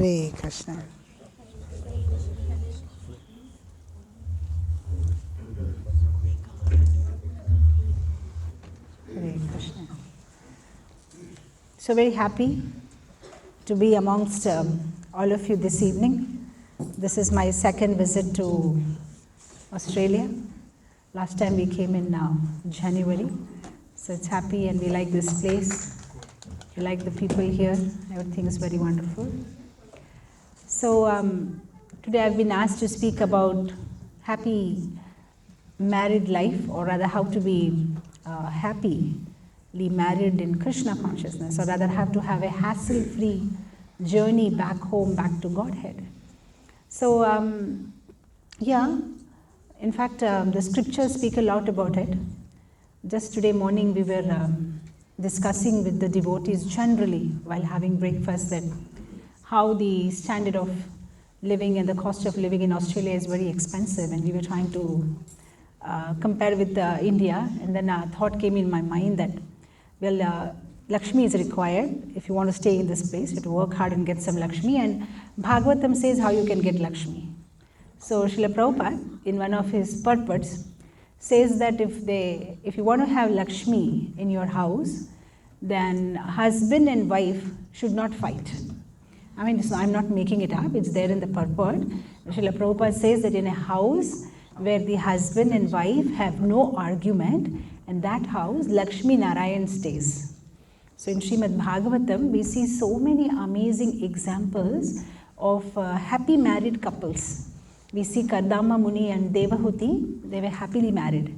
Hare Krishna. Hare Krishna. So very happy to be amongst all of you this evening. This is my second visit to Australia. Last time we came in January. So it's happy and we like this place. We like the people here. Everything is very wonderful. So today I've been asked to speak about happy married life, or rather how to be happily married in Krishna consciousness, or rather how to have a hassle-free journey back home, back to Godhead. So in fact the scriptures speak a lot about it. Just today morning we were discussing with the devotees generally while having breakfast that how the standard of living and the cost of living in Australia is very expensive, and we were trying to compare with India, and then a thought came in my mind that, well, Lakshmi is required. If you want to stay in this place, you have to work hard and get some Lakshmi, and Bhagavatam says how you can get Lakshmi. So Srila Prabhupada, in one of his purports, says that if you want to have Lakshmi in your house, then husband and wife should not fight. I mean, I'm not making it up, it's there in the purport. Srila Prabhupada says that in a house where the husband and wife have no argument, in that house Lakshmi Narayan stays. So in Srimad Bhagavatam we see so many amazing examples of happy married couples. We see Kardama Muni and Devahuti, they were happily married.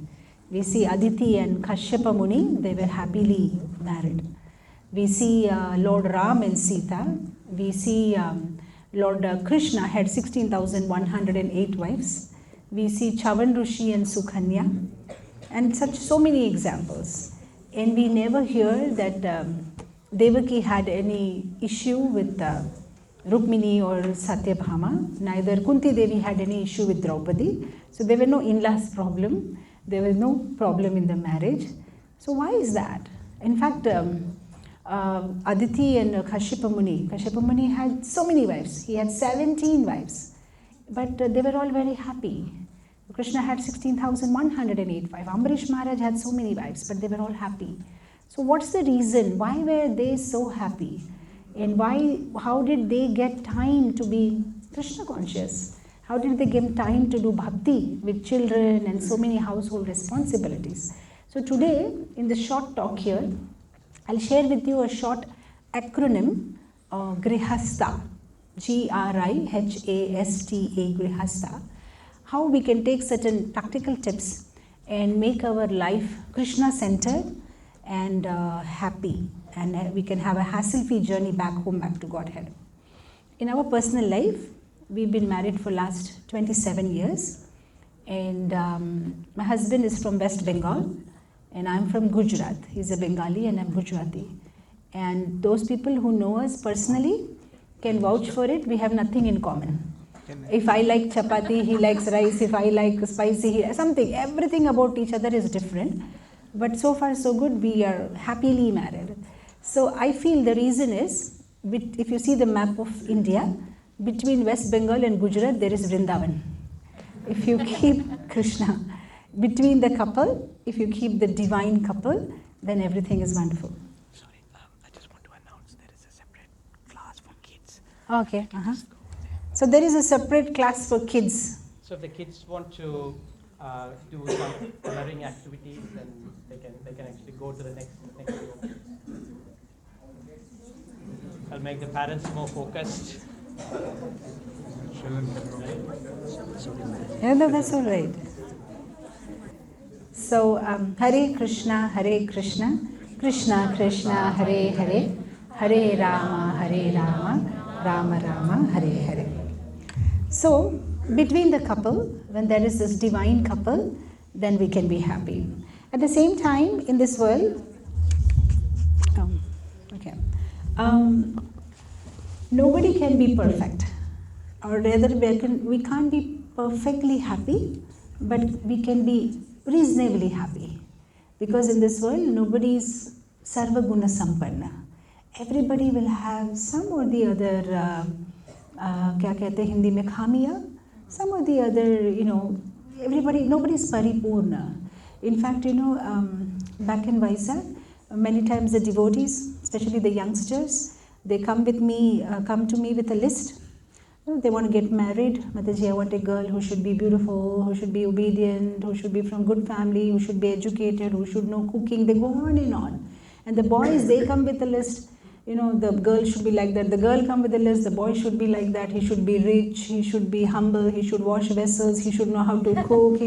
We see Aditi and Kashyapa Muni, they were happily married. We see Lord Ram and Sita. We see Lord Krishna had 16,108 wives. We see Chavan Rishi and Sukanya, and so many examples. And we never hear that Devaki had any issue with Rukmini or Satyabhama. Neither Kunti Devi had any issue with Draupadi. So there were no in-laws problem. There was no problem in the marriage. So why is that? In fact, Aditi and Kashyapa Muni had so many wives. He had 17 wives. But they were all very happy. Krishna had 16,108 wives. Ambarish Maharaj had so many wives, but they were all happy. So what's the reason? Why were they so happy? And how did they get time to be Krishna conscious? How did they get time to do bhakti with children and so many household responsibilities? So today, in the short talk here, I'll share with you a short acronym, Grihasta, Grihasta, Grihasta, how we can take certain practical tips and make our life Krishna-centered and happy, and we can have a hassle-free journey back home, back to Godhead. In our personal life, we've been married for last 27 years, and my husband is from West Bengal, and I'm from Gujarat. He's a Bengali and I'm Gujarati. And those people who know us personally can vouch for it. We have nothing in common. If I like chapati, he likes rice. If I like spicy, something. Everything about each other is different. But so far so good, we are happily married. So I feel the reason is, if you see the map of India, between West Bengal and Gujarat, there is Vrindavan. If you keep Krishna between the couple, if you keep the divine couple, then everything is wonderful. Sorry, I just want to announce there is a separate class for kids. Okay. So there is a separate class for kids. So if the kids want to do some coloring activities, then they can actually go to the next room. I'll make the parents more focused. Yeah, no, that's all right. So, Hare Krishna, Krishna Krishna, Hare Hare, Hare Rama, Rama Rama, Hare Hare. So, between the couple, when there is this divine couple, then we can be happy. At the same time, in this world, nobody can be perfect, or rather we can't be perfectly happy, but we can be reasonably happy, because in this world nobody is sarva guna sampanna. Everybody will have some or the other क्या कहते हैं हिंदी में खामिया, some of the other, everybody, nobody's paripurna. In fact, back in Vizag, many times the devotees, especially the youngsters, they come to me with a list. They want to get married. Mataji, I want a girl who should be beautiful, who should be obedient, who should be from good family, who should be educated, who should know cooking. They go on and on. And the boys, they come with a list. The girl should be like that. The girl come with a list. The boy should be like that. He should be rich. He should be humble. He should wash vessels. He should know how to cook.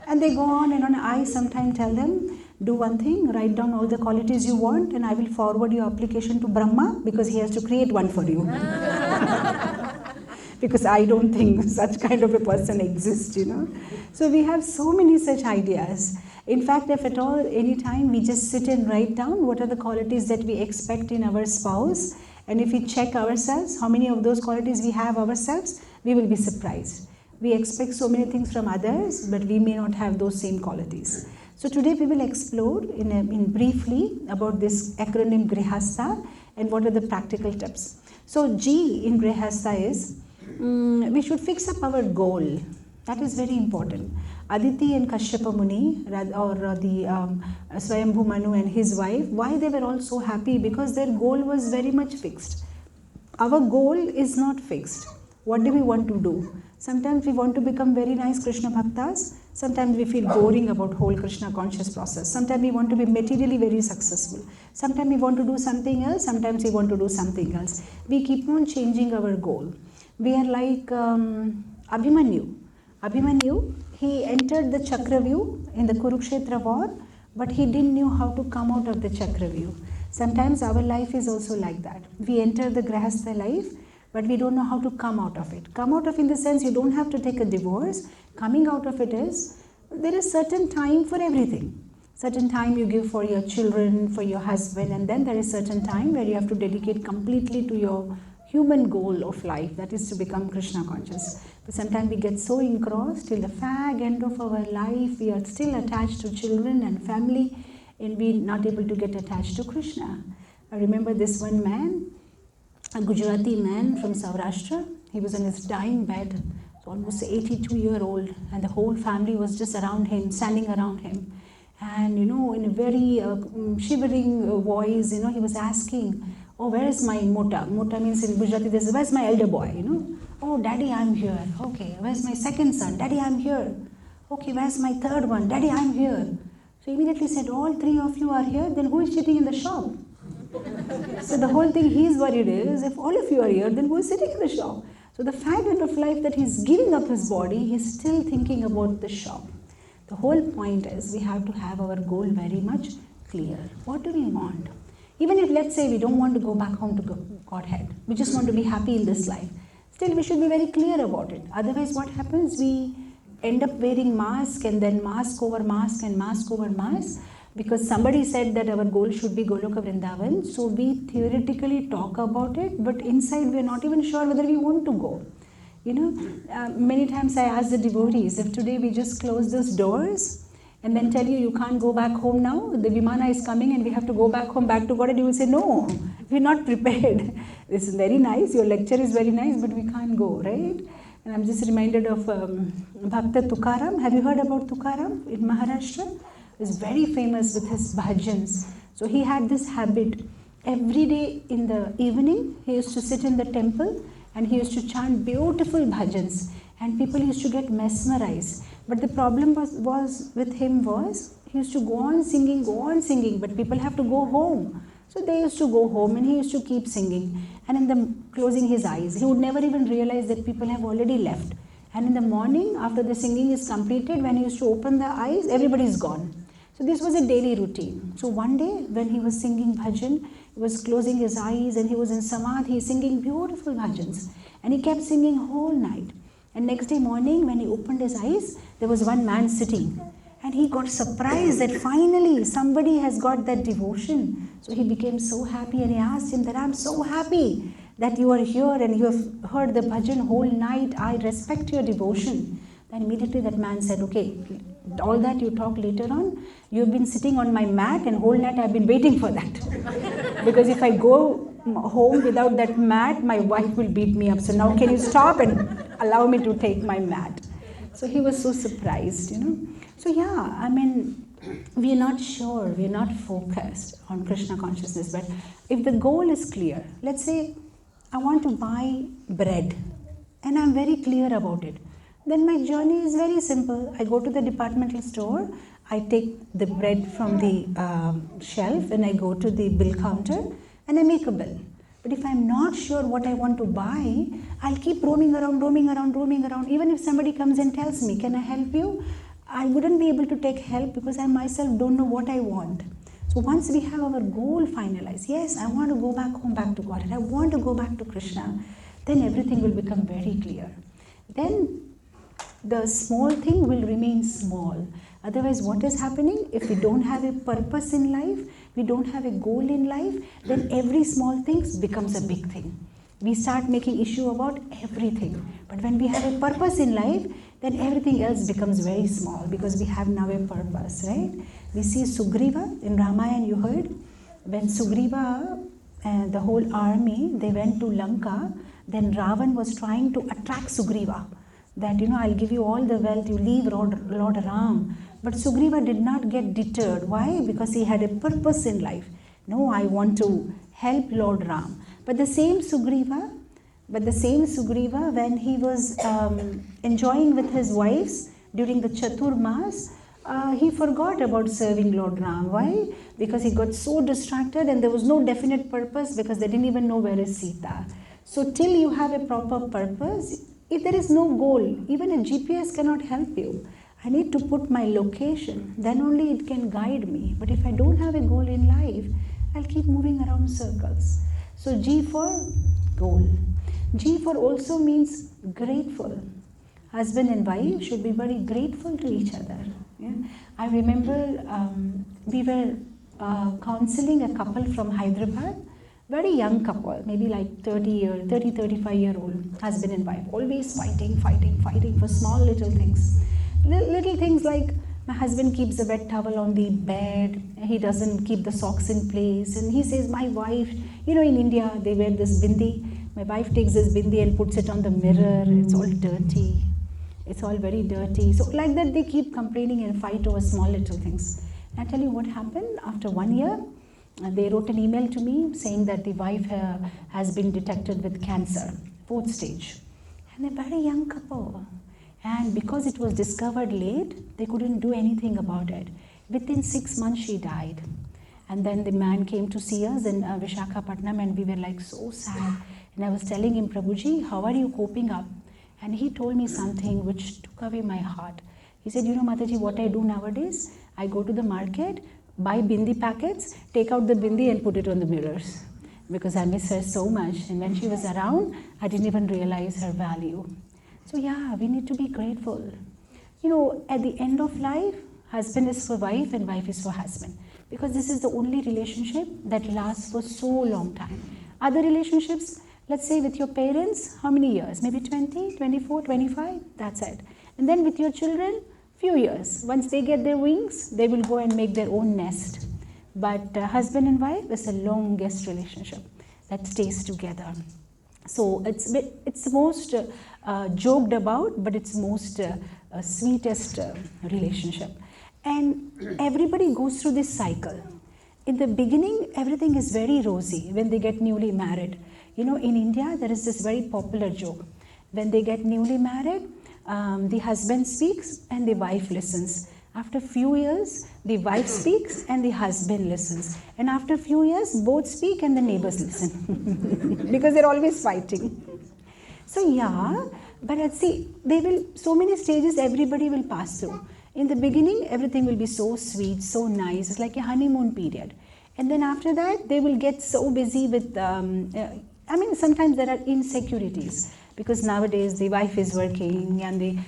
And they go on and on. I sometimes tell them, do one thing, write down all the qualities you want, and I will forward your application to Brahma because he has to create one for you. Because I don't think such kind of a person exists, So we have so many such ideas. In fact, if at all, anytime we just sit and write down what are the qualities that we expect in our spouse, and if we check ourselves, how many of those qualities we have ourselves, we will be surprised. We expect so many things from others, but we may not have those same qualities. So today we will explore in briefly about this acronym Grihasta and what are the practical tips. So G in Grihasta is, we should fix up our goal. That is very important. Aditi and Kashyapa Muni, or the Swayambhu Manu and his wife, why they were all so happy? Because their goal was very much fixed. Our goal is not fixed. What do we want to do? Sometimes we want to become very nice Krishna Bhaktas. Sometimes we feel boring about whole Krishna conscious process. Sometimes we want to be materially very successful. Sometimes we want to do something else. Sometimes we want to do something else. We keep on changing our goal. We are like Abhimanyu. Abhimanyu, he entered the Chakravyuh in the Kurukshetra war, but he didn't know how to come out of the Chakravyuh. Sometimes our life is also like that. We enter the Grihastha life, but we don't know how to come out of it. Come out of in the sense you don't have to take a divorce. Coming out of it is, there is certain time for everything. Certain time you give for your children, for your husband, and then there is certain time where you have to dedicate completely to your human goal of life, that is to become Krishna conscious. But sometimes we get so engrossed till the fag end of our life, we are still attached to children and family, and we are not able to get attached to Krishna. I remember this one man, a Gujarati man from Saurashtra. He was on his dying bed, almost 82-year-old, and the whole family was just around him, standing around him. And in a very shivering voice, he was asking, oh, where is my mota? Mota means in Gujarati, where's my elder boy, Oh, daddy, I'm here. Okay, where's my second son? Daddy, I'm here. Okay, where's my third one? Daddy, I'm here. So he immediately said, all three of you are here, then who is sitting in the shop? So the whole thing he's worried is, if all of you are here, then who is sitting in the shop? So the fact end of life that he's giving up his body, he's still thinking about the shop. The whole point is we have to have our goal very much clear. What do we want? Even if, let's say, we don't want to go back home to Godhead, we just want to be happy in this life, still we should be very clear about it. Otherwise what happens? We end up wearing mask and then mask over mask and mask over mask, because somebody said that our goal should be Goloka Vrindavan. So we theoretically talk about it, but inside we are not even sure whether we want to go. Many times I ask the devotees, if today we just close those doors and then tell you can't go back home now, the Vimana is coming and we have to go back home, back to God, and you will say, no, we're not prepared. This is very nice, your lecture is very nice, but we can't go, right? And I'm just reminded of Bhakta Tukaram. Have you heard about Tukaram in Maharashtra? He's very famous with his bhajans. So he had this habit. Every day in the evening, he used to sit in the temple and he used to chant beautiful bhajans. And people used to get mesmerized. But the problem was with him was, he used to go on singing, but people have to go home. So they used to go home and he used to keep singing. And in the closing his eyes, he would never even realize that people have already left. And in the morning, after the singing is completed, when he used to open the eyes, everybody is gone. So this was a daily routine. So one day when he was singing bhajan, he was closing his eyes and he was in samadhi singing beautiful bhajans. And he kept singing whole night. And next day morning when he opened his eyes, there was one man sitting. And he got surprised that finally somebody has got that devotion. So he became so happy and he asked him that, I'm so happy that you are here and you have heard the bhajan whole night. I respect your devotion. Then immediately that man said, okay, all that you talk later on, you've been sitting on my mat and whole night I've been waiting for that. Because if I go home without that mat, my wife will beat me up. So now can you stop and allow me to take my mat? So he was so surprised, So yeah, I mean, we are not sure, we are not focused on Krishna consciousness. But if the goal is clear, let's say I want to buy bread and I'm very clear about it, then my journey is very simple. I go to the departmental store, I take the bread from the shelf and I go to the bill counter and I make a bill. But if I'm not sure what I want to buy, I'll keep roaming around. Even if somebody comes and tells me, can I help you? I wouldn't be able to take help because I myself don't know what I want. So once we have our goal finalized, yes, I want to go back home, back to God, and I want to go back to Krishna, then everything will become very clear. Then the small thing will remain small. Otherwise, what is happening? If we don't have a purpose in life, we don't have a goal in life, then every small thing becomes a big thing. We start making issue about everything. But when we have a purpose in life, then everything else becomes very small because we have now a purpose, right? We see Sugriva in Ramayana, you heard? When Sugriva and the whole army, they went to Lanka, then Ravan was trying to attract Sugriva. That, I'll give you all the wealth, you leave Lord Ram. But Sugriva did not get deterred. Why? Because he had a purpose in life. No, I want to help Lord Ram. But the same Sugriva, when he was enjoying with his wives during the Chaturmas, he forgot about serving Lord Ram. Why? Because he got so distracted and there was no definite purpose because they didn't even know where is Sita. So till you have a proper purpose, if there is no goal, even a GPS cannot help you. I need to put my location, then only it can guide me. But if I don't have a goal in life, I'll keep moving around circles. So G for goal. G for also means grateful. Husband and wife should be very grateful to each other. Yeah? I remember we were counseling a couple from Hyderabad, very young couple, maybe like 35-year-old husband and wife, always fighting for small little things. Little things like my husband keeps a wet towel on the bed, he doesn't keep the socks in place, and he says, my wife, in India they wear this bindi, my wife takes this bindi and puts it on the mirror, it's all dirty, it's all very dirty. So like that they keep complaining and fight over small little things. And I tell you what happened after 1 year. They wrote an email to me saying that the wife has been detected with cancer, 4th stage. And they're very young couple. And because it was discovered late, they couldn't do anything about it. Within 6 months, she died. And then the man came to see us in Vishakhapatnam and we were like so sad. And I was telling him, Prabhuji, how are you coping up? And he told me something which took away my heart. He said, Mataji, what I do nowadays, I go to the market, buy bindi packets, take out the bindi and put it on the mirrors because I miss her so much. And when she was around, I didn't even realize her value. So yeah, we need to be grateful. At the end of life, husband is for wife and wife is for husband because this is the only relationship that lasts for so long time. Other relationships, let's say with your parents, how many years? Maybe 20, 24, 25, that's it. And then with your children, few years. Once they get their wings, they will go and make their own nest. But husband and wife is the longest relationship that stays together. So it's the most joked about, but it's most sweetest relationship. And everybody goes through this cycle. In the beginning, everything is very rosy when they get newly married. In India, there is this very popular joke. When they get newly married, the husband speaks and the wife listens. After few years, the wife speaks and the husband listens. And after few years, both speak and the neighbors listen. Because they're always fighting. So yeah, but let's see, so many stages everybody will pass through. In the beginning, everything will be so sweet, so nice. It's like a honeymoon period. And then after that, they will get so busy with, sometimes there are insecurities. Because nowadays the wife is working and the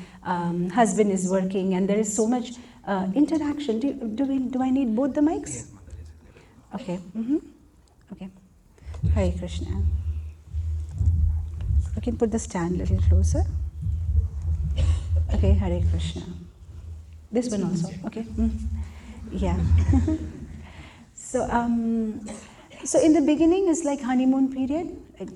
husband is working and there is so much interaction. Do I need both the mics? Okay. Okay. Hare Krishna. You can put the stand a little closer. Okay, Hare Krishna. This one also. Okay. Yeah. So So in the beginning, it's like honeymoon period. Like,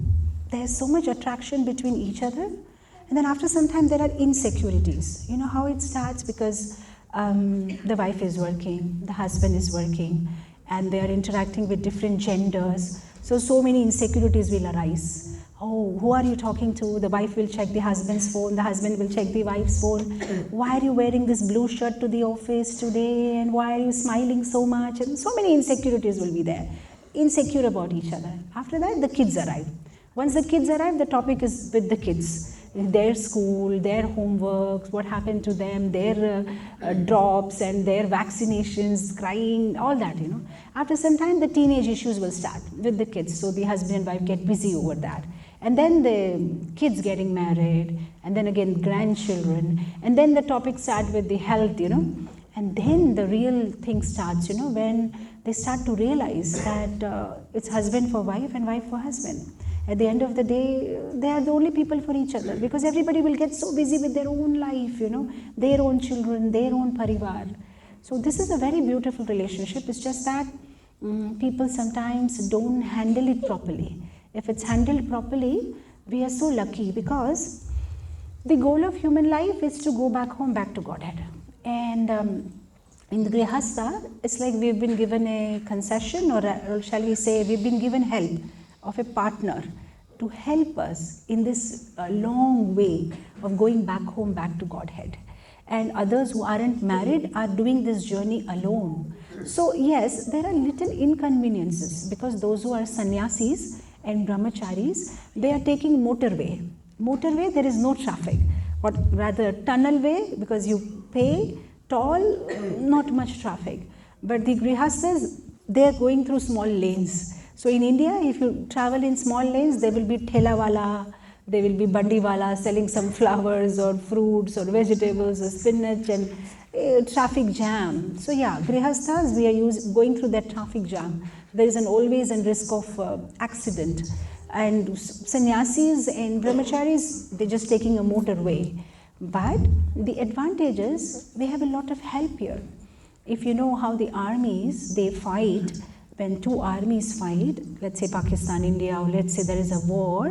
there's so much attraction between each other. And then after some time, there are insecurities. You know how it starts? Because the wife is working, the husband is working, and they are interacting with different genders. So many insecurities will arise. Oh, who are you talking to? The wife will check the husband's phone, the husband will check the wife's phone. Why are you wearing this blue shirt to the office today? And why are you smiling so much? And so many insecurities will be there. Insecure about each other. After that, the kids arrive. Once the kids arrive, the topic is with the kids. Their school, their homeworks, what happened to them, their drops and their vaccinations, crying, all that, you know. After some time, the teenage issues will start with the kids. So the husband and wife get busy over that. And then the kids getting married, and then again grandchildren, and then the topic starts with the health, you know. And then the real thing starts, you know, when they start to realize that it's husband for wife and wife for husband. At the end of the day, they are the only people for each other, because everybody will get so busy with their own life, you know, their own children, their own parivar. So this is a very beautiful relationship. It's just that people sometimes don't handle it properly. If it's handled properly, we are so lucky, because the goal of human life is to go back home, back to Godhead. And in the Grihasta, it's like we've been given a concession, or shall we say, we've been given help of a partner to help us in this long way of going back home, back to Godhead. And others who aren't married are doing this journey alone. So yes, there are little inconveniences, because those who are sannyasis and brahmacharis, they are taking motorway. Motorway, there is no traffic, but rather tunnel way, because you pay, toll, not much traffic. But the grihastas, they are going through small lanes. So in India, if you travel in small lanes, there will be thelawala, there will be bandiwala selling some flowers or fruits or vegetables or spinach, and traffic jam. So yeah, grihastas, we are going through that traffic jam. There is always a risk of accident. And sannyasis and brahmacharis, they're just taking a motorway. But the advantage is, we have a lot of help here. If you know how the armies, they fight, when two armies fight, let's say Pakistan, India, or let's say there is a war,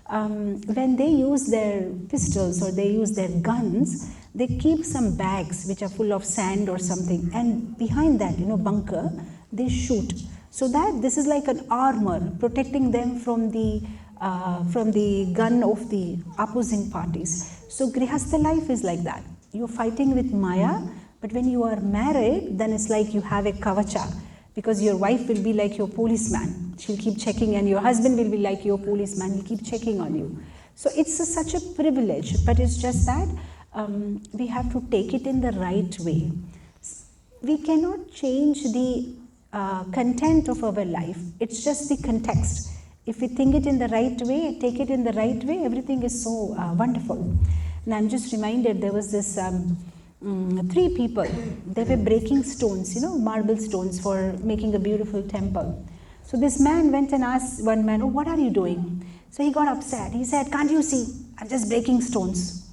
when they use their pistols or they use their guns, they keep some bags which are full of sand or something, and behind that, you know, bunker, they shoot. So that this is like an armor protecting them from the gun of the opposing parties. So Grihastha life is like that. You're fighting with Maya, but when you are married, then it's like you have a kavacha, because your wife will be like your policeman. She'll keep checking, and your husband will be like your policeman. He'll keep checking on you. So it's such a privilege, but it's just that we have to take it in the right way. We cannot change the content of our life. It's just the context. If we think it in the right way, take it in the right way, everything is so wonderful. And I'm just reminded, there was this 3 people, they were breaking stones, you know, marble stones for making a beautiful temple. So this man went and asked one man, oh, what are you doing? So he got upset. He said, can't you see? I'm just breaking stones.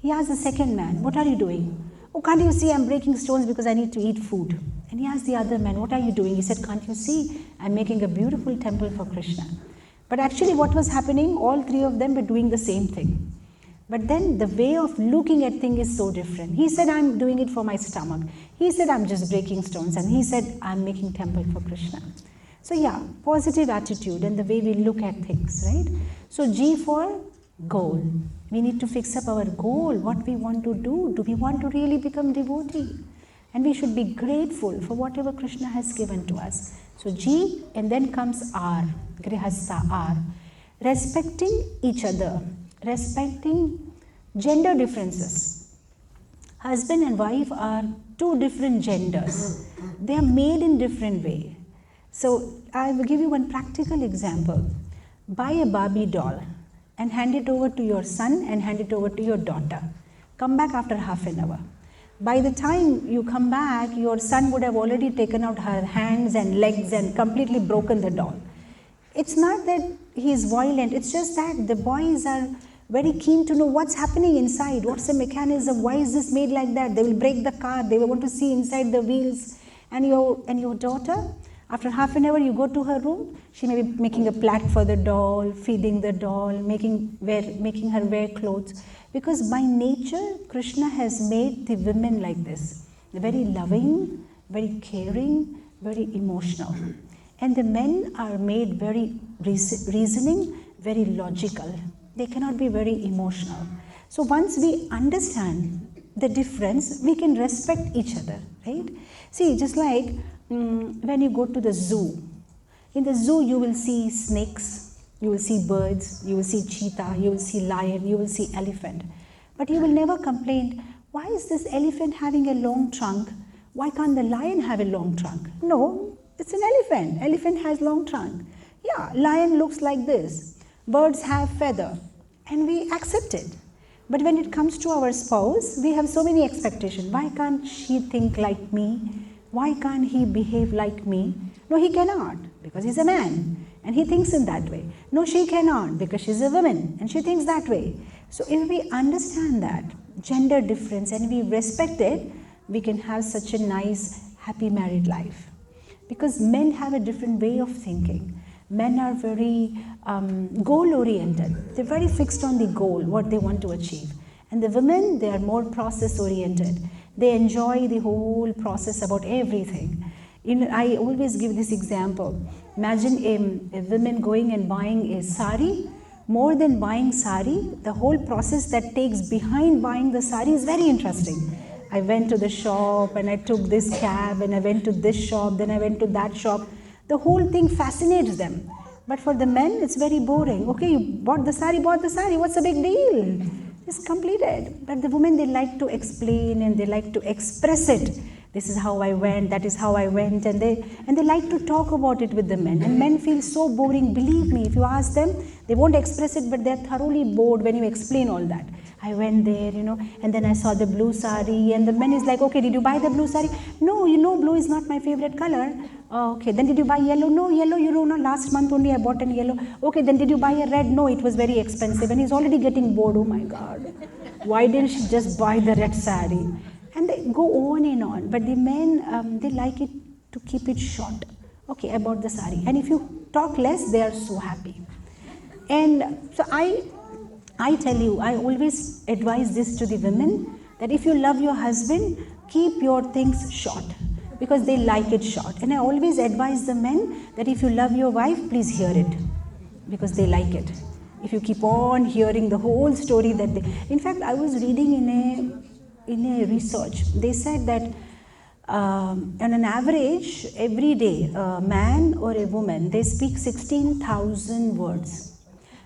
He asked the second man, what are you doing? Oh, can't you see? I'm breaking stones because I need to eat food. And he asked the other man, what are you doing? He said, can't you see? I'm making a beautiful temple for Krishna. But actually what was happening, all 3 of them were doing the same thing. But then the way of looking at things is so different. He said, I'm doing it for my stomach. He said, I'm just breaking stones. And he said, I'm making temple for Krishna. So yeah, positive attitude and the way we look at things, right? So G for goal. We need to fix up our goal, what we want to do. Do we want to really become devotee? And we should be grateful for whatever Krishna has given to us. So G, and then comes R, Grihastha R. Respecting each other. Respecting gender differences. Husband and wife are 2 different genders. They are made in different way. So I will give you one practical example. Buy a Barbie doll and hand it over to your son and hand it over to your daughter. Come back after half an hour. By the time you come back, your son would have already taken out her hands and legs and completely broken the doll. It's not that he is violent, it's just that the boys are very keen to know what's happening inside, what's the mechanism, why is this made like that? They will break the car, they will want to see inside the wheels. And your daughter, After half an hour, you go to her room, she may be making a plate for the doll, feeding the doll, making her wear clothes. Because by nature, Krishna has made the women like this. They're very loving, very caring, very emotional. And the men are made very reasoning, very logical. They cannot be very emotional. So once we understand the difference, we can respect each other, right? See, just like when you go to the zoo. In the zoo, you will see snakes, you will see birds, you will see cheetah, you will see lion, you will see elephant. But you will never complain, why is this elephant having a long trunk? Why can't the lion have a long trunk? No, it's an elephant. Elephant has long trunk. Yeah, lion looks like this. Birds have feather. And we accept it. But when it comes to our spouse, we have so many expectations. Why can't she think like me? Why can't he behave like me? No, he cannot, because he's a man and he thinks in that way. No, she cannot, because she's a woman and she thinks that way. So if we understand that gender difference and we respect it, we can have such a nice, happy married life. Because men have a different way of thinking. Men are very goal-oriented. They're very fixed on the goal, what they want to achieve. And the women, they are more process-oriented. They enjoy the whole process about everything. I always give this example. Imagine a woman going and buying a sari. More than buying sari, the whole process that takes behind buying the sari is very interesting. I went to the shop and I took this cab and I went to this shop, then I went to that shop. The whole thing fascinates them. But for the men, it's very boring. Okay, you bought the sari, what's the big deal? It's completed. But the women, they like to explain and they like to express it. This is how I went, that is how I went, and they like to talk about it with the men. And men feel so boring. Believe me, if you ask them, they won't express it, but they're thoroughly bored when you explain all that. I went there, and then I saw the blue sari, and the man is like, okay, did you buy the blue sari? No, blue is not my favorite color. Okay, then did you buy yellow? No, yellow, last month only I bought an yellow. Okay, then did you buy a red? No, it was very expensive. And he's already getting bored. Oh my God, why didn't she just buy the red sari? And they go on and on. But the men, they like it to keep it short. Okay, I bought the sari. And if you talk less, they are so happy. And so I tell you, I always advise this to the women, that if you love your husband, keep your things short, because they like it short. And I always advise the men that if you love your wife, please hear it, because they like it. If you keep on hearing the whole story that they... In fact, I was reading in a research, they said that on an average, every day, a man or a woman, they speak 16,000 words.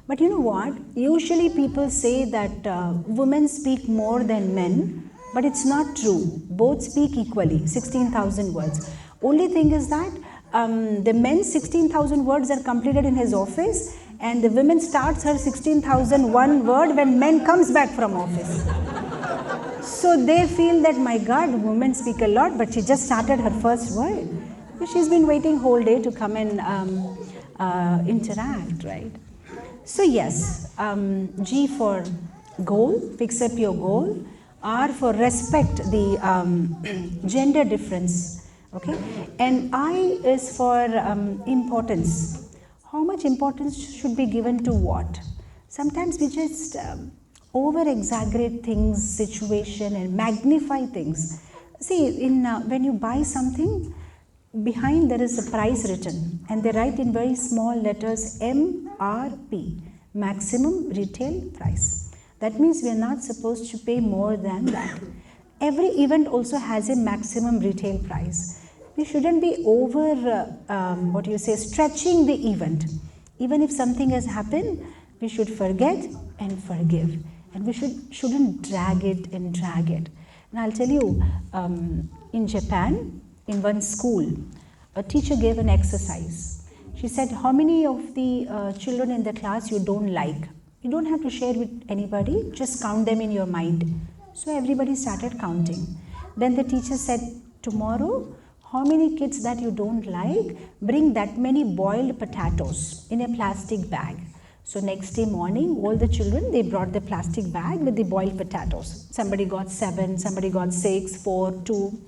But you know what? Usually people say that women speak more than men, but it's not true. Both speak equally, 16,000 words. Only thing is that the men's 16,000 words are completed in his office, and the woman starts her 16,001 word when men comes back from office. So they feel that, my God, women speak a lot, but she just started her first word. She's been waiting whole day to come and interact, right? So yes, G for goal, fix up your goal. R for respect the gender difference, okay? And I is for importance. How much importance should be given to what? Sometimes we just over-exaggerate things, situation, and magnify things. See, when you buy something, behind there is a price written, and they write in very small letters MRP, maximum retail price. That means we are not supposed to pay more than that. Every event also has a maximum retail price. We shouldn't be over, stretching the event. Even if something has happened, we should forget and forgive. And we shouldn't drag it. And I'll tell you, in Japan, in one school, a teacher gave an exercise. She said, how many of the children in the class you don't like? You don't have to share with anybody, just count them in your mind. So everybody started counting. Then the teacher said, tomorrow, how many kids that you don't like, bring that many boiled potatoes in a plastic bag. So next day morning, all the children, they brought the plastic bag with the boiled potatoes. Somebody got 7, somebody got 6, 4, 2.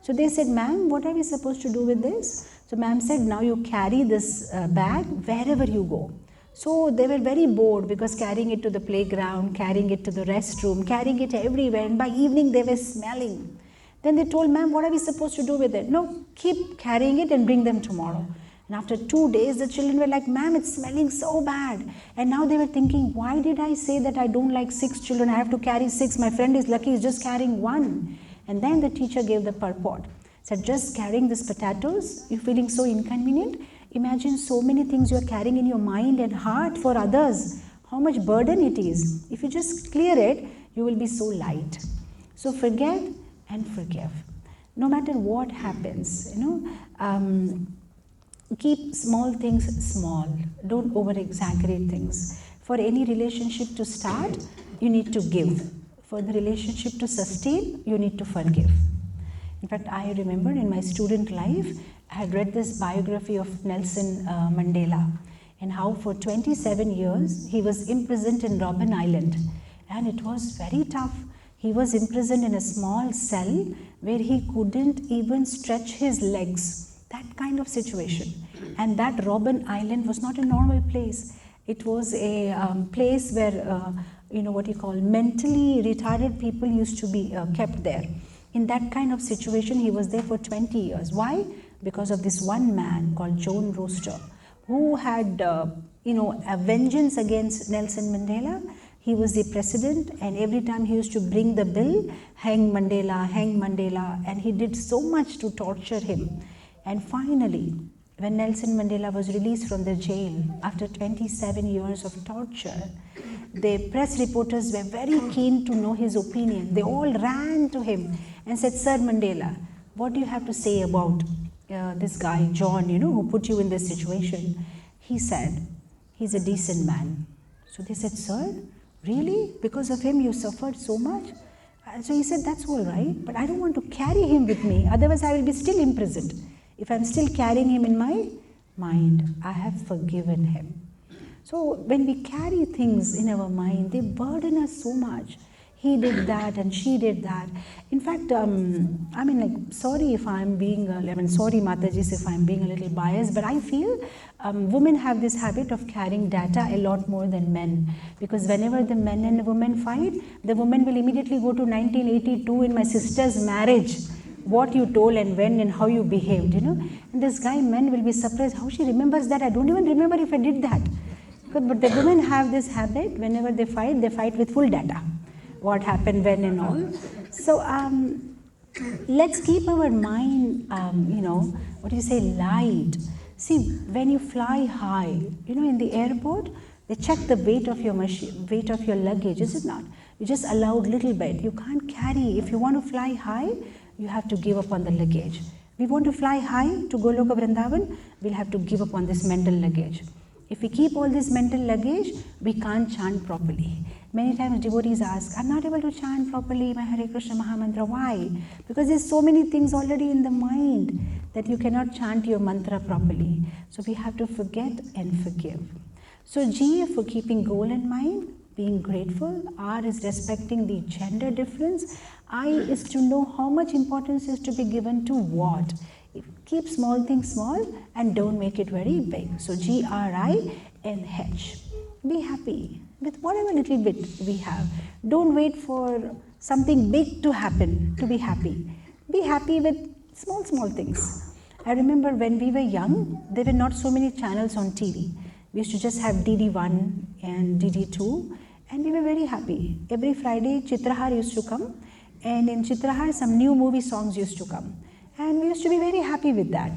So they said, ma'am, what are we supposed to do with this? So ma'am said, now you carry this bag wherever you go. So they were very bored because carrying it to the playground, carrying it to the restroom, carrying it everywhere, and by evening they were smelling. Then they told, ma'am, what are we supposed to do with it? No, keep carrying it and bring them tomorrow. And after 2 days, the children were like, ma'am, it's smelling so bad. And now they were thinking, why did I say that I don't like 6 children? I have to carry 6. My friend is lucky, he's just carrying 1. And then the teacher gave the purport. Said, just carrying these potatoes, you're feeling so inconvenient. Imagine so many things you're carrying in your mind and heart for others. How much burden it is. If you just clear it, you will be so light. So forget and forgive. No matter what happens, keep small things small. Don't over-exaggerate things. For any relationship to start, you need to give. For the relationship to sustain, you need to forgive. In fact, I remember in my student life, I had read this biography of Nelson Mandela, and how for 27 years he was imprisoned in Robben Island, and it was very tough. He was imprisoned in a small cell where he couldn't even stretch his legs, that kind of situation. And that Robben Island was not a normal place. It was a place where, mentally retarded people used to be kept there. In that kind of situation, he was there for 20 years. Why? Because of this one man called John Roster, who had, a vengeance against Nelson Mandela. He was the president, and every time he used to bring the bill, hang Mandela, and he did so much to torture him. And finally, when Nelson Mandela was released from the jail after 27 years of torture, the press reporters were very keen to know his opinion. They all ran to him and said, Sir Mandela, what do you have to say about this guy, John, who put you in this situation? He said, he's a decent man. So they said, sir, really? Because of him you suffered so much? So he said, that's all right, but I don't want to carry him with me. Otherwise I will be still imprisoned. If I'm still carrying him in my mind, I have forgiven him. So when we carry things in our mind, they burden us so much. He did that and she did that. In fact, sorry if I'm being, sorry Matajis if I'm being a little biased, but I feel women have this habit of carrying data a lot more than men. Because whenever the men and the women fight, the woman will immediately go to 1982 in my sister's marriage. What you told and when and how you behaved, And this guy, men will be surprised how she remembers that. I don't even remember if I did that. But the women have this habit, whenever they fight with full data. What happened, when and all. So let's keep our mind, light. See, when you fly high, in the airport, they check the weight of your weight of your luggage, is it not? You just allowed little bit. You can't carry. If you want to fly high, you have to give up on the luggage. We want to fly high to Goloka Vrindavan, we'll have to give up on this mental luggage. If we keep all this mental luggage, we can't chant properly. Many times devotees ask, I'm not able to chant properly my Hare Krishna Mahamantra. Why? Because there's so many things already in the mind that you cannot chant your mantra properly. So we have to forget and forgive. So G for keeping goal in mind, being grateful. R is respecting the gender difference. I is to know how much importance is to be given to what. Keep small things small and don't make it very big. So G-R-I and H. Be happy with whatever little bit we have. Don't wait for something big to happen to be happy. Be happy with small things. I remember when we were young, there were not so many channels on TV. We used to just have DD1 and DD2 and we were very happy. Every Friday Chitrahar used to come, and in Chitrahar some new movie songs used to come. And we used to be very happy with that.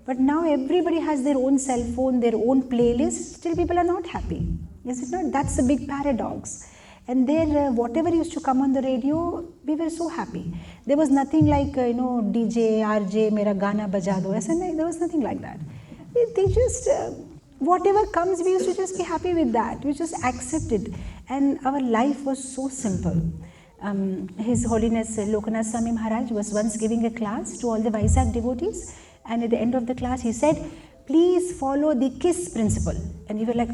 But now everybody has their own cell phone, their own playlist, still people are not happy. Is it not? That's a big paradox. And there, whatever used to come on the radio, we were so happy. There was nothing like, DJ, RJ, mera gana baja do. There was nothing like that. They just, whatever comes, we used to just be happy with that. We just accept it. And our life was so simple. His Holiness Lokanath Swami Maharaj was once giving a class to all the Vaisak devotees, and at the end of the class he said, please follow the KISS principle. And we were like,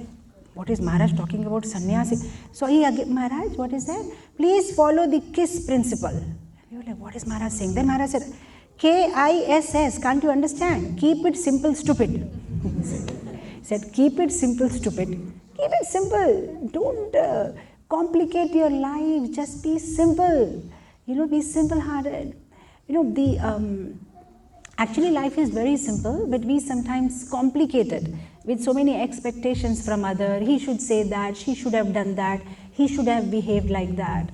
what is Maharaj talking about? Sannyasi. So he again, Maharaj, what is that? Please follow the KISS principle. And we were like, what is Maharaj saying? Then Maharaj said, KISS, can't you understand? Keep it simple, stupid. He said, keep it simple, stupid. Keep it simple. Don't complicate your life. Just be simple. Be simple-hearted. Actually life is very simple, but we sometimes complicate it with so many expectations from other. He should say that, she should have done that, he should have behaved like that.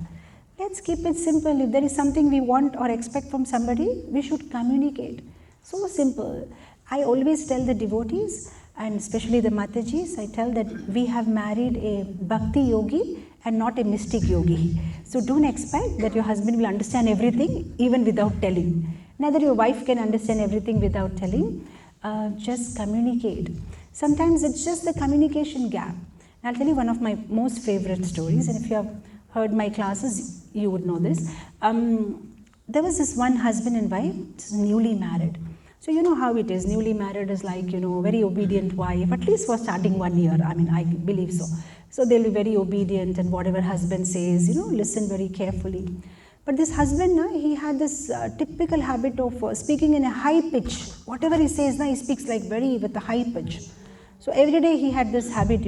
Let's keep it simple. If there is something we want or expect from somebody, we should communicate. So simple. I always tell the devotees, and especially the matajis, I tell that we have married a bhakti yogi and not a mystic yogi. So don't expect that your husband will understand everything even without telling. Neither your wife can understand everything without telling. Just communicate. Sometimes it's just the communication gap. I'll tell you one of my most favorite stories, and if you have heard my classes, you would know this. There was this one husband and wife, newly married. So you know how it is, newly married is like, very obedient wife, at least for starting 1 year, I believe so. So they'll be very obedient, and whatever husband says, listen very carefully. But this husband, he had this typical habit of speaking in a high pitch. Whatever he says, he speaks like with a high pitch. So every day he had this habit,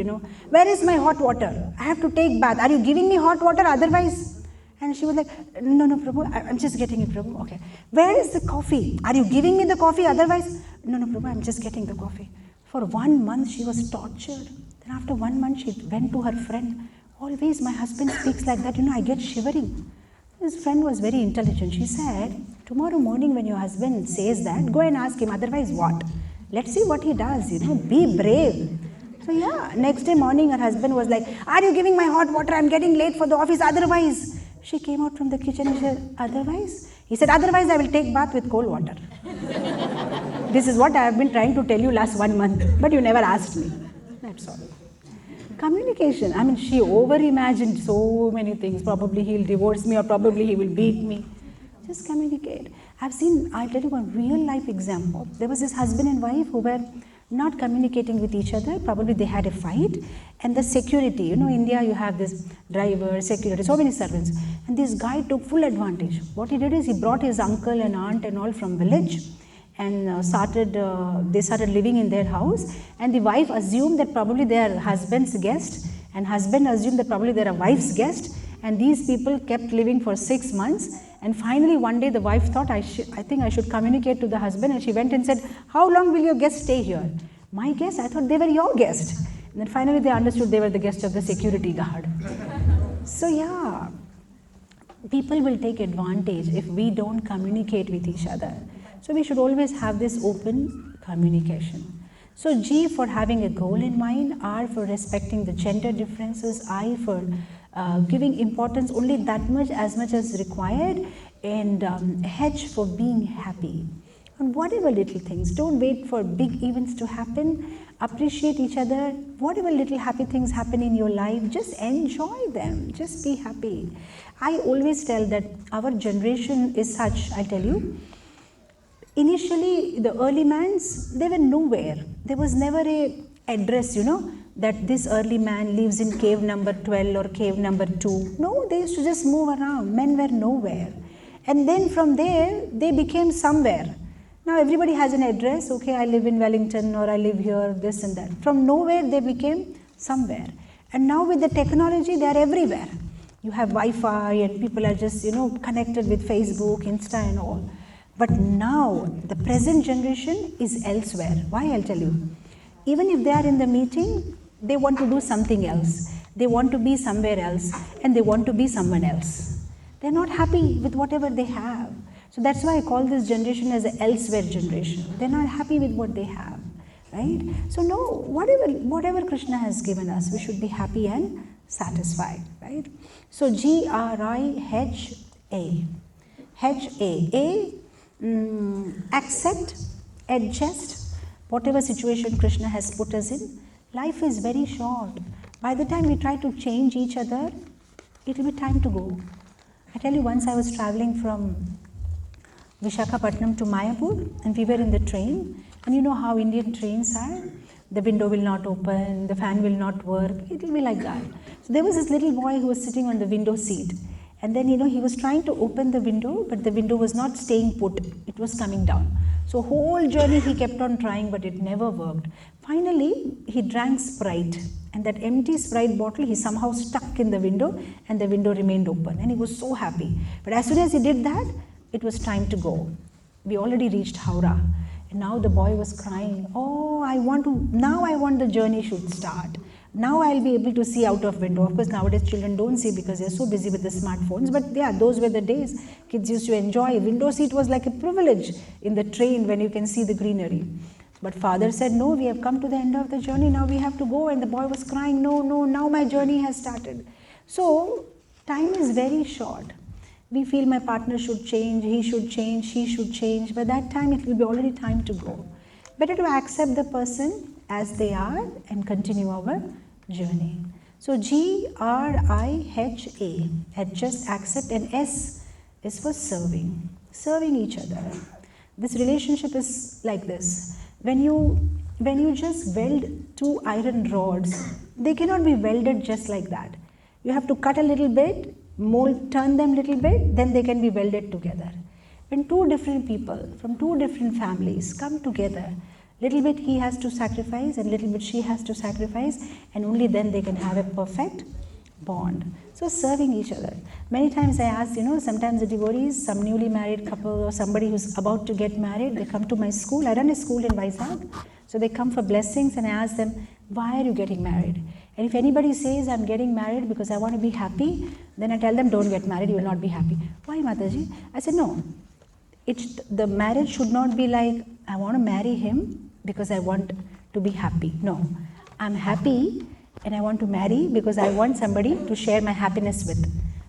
where is my hot water? I have to take bath. Are you giving me hot water otherwise? And she was like, no, Prabhu, I'm just getting it, Prabhu. Okay. Where is the coffee? Are you giving me the coffee otherwise? No, Prabhu, I'm just getting the coffee. For 1 month she was tortured. Then after 1 month she went to her friend. Always my husband speaks like that, I get shivering. His friend was very intelligent. She said, tomorrow morning when your husband says that, go and ask him, otherwise what? Let's see what he does, be brave. So next day morning her husband was like, are you giving my hot water? I'm getting late for the office, otherwise. She came out from the kitchen and said, otherwise? He said, otherwise I will take bath with cold water. This is what I have been trying to tell you last 1 month, but you never asked me. That's all. Communication, she over-imagined so many things. Probably he'll divorce me, or probably he will beat me. Just communicate. I'll tell you one real life example. There was this husband and wife who were not communicating with each other. Probably they had a fight, and the security, India you have this driver, security, so many servants, and this guy took full advantage. What he did is he brought his uncle and aunt and all from village, and they started living in their house, and the wife assumed that probably they are husband's guest, and husband assumed that probably they are wife's guest, and these people kept living for 6 months. And finally one day the wife thought, I think I should communicate to the husband, and she went and said, how long will your guest stay here? My guest? I thought they were your guest. And then finally they understood they were the guest of the security guard. So people will take advantage if we don't communicate with each other. So we should always have this open communication. So G for having a goal in mind, R for respecting the gender differences, I for giving importance only that much as required, and H for being happy. And whatever little things, don't wait for big events to happen, appreciate each other, whatever little happy things happen in your life, just enjoy them, just be happy. I always tell that our generation is such, I tell you, initially the early mans, they were nowhere. There was never a address, that this early man lives in cave number 12 or cave number 2. No, they used to just move around. Men were nowhere. And then from there, they became somewhere. Now everybody has an address. Okay, I live in Wellington, or I live here, this and that. From nowhere, they became somewhere. And now with the technology, they are everywhere. You have Wi-Fi, and people are just, connected with Facebook, Insta and all. But now, the present generation is elsewhere. Why? I'll tell you. Even if they are in the meeting, they want to do something else. They want to be somewhere else, and they want to be someone else. They're not happy with whatever they have. So that's why I call this generation as an elsewhere generation. They're not happy with what they have, right? So no, whatever Krishna has given us, we should be happy and satisfied, right? So G-R-I-H-A. H-A. Accept, adjust, whatever situation Krishna has put us in. Life is very short. By the time we try to change each other, it will be time to go. I tell you, once I was traveling from Visakhapatnam to Mayapur, and we were in the train, and you know how Indian trains are. The window will not open, the fan will not work, it will be like that. So there was this little boy who was sitting on the window seat, And then, he was trying to open the window, but the window was not staying put. It was coming down. So whole journey he kept on trying, but it never worked. Finally, he drank Sprite, and that empty Sprite bottle he somehow stuck in the window, and the window remained open, and he was so happy. But as soon as he did that, it was time to go. We already reached Howrah, and now the boy was crying, oh, now I want the journey should start. Now I'll be able to see out of window. Of course, nowadays children don't see because they're so busy with the smartphones. But yeah, those were the days kids used to enjoy. Window seat was like a privilege in the train when you can see the greenery. But father said, no, we have come to the end of the journey. Now we have to go. And the boy was crying, no, now my journey has started. So time is very short. We feel my partner should change, he should change, she should change. By that time, it will be already time to go. Better to accept the person as they are and continue our journey. So G-R-I-H-A, just accept, and S is for serving each other. This relationship is like this. When you just weld two iron rods, they cannot be welded just like that. You have to cut a little bit, mold, turn them a little bit, then they can be welded together. When two different people from two different families come together, little bit he has to sacrifice and little bit she has to sacrifice, and only then they can have a perfect bond. So serving each other. Many times I ask, sometimes the devotees, some newly married couple or somebody who's about to get married, they come to my school. I run a school in Vizag. So they come for blessings and I ask them, why are you getting married? And if anybody says, I'm getting married because I want to be happy, then I tell them, don't get married, you will not be happy. Why, Mataji? I said, no. The marriage should not be like, I want to marry him because I want to be happy. No, I'm happy and I want to marry because I want somebody to share my happiness with.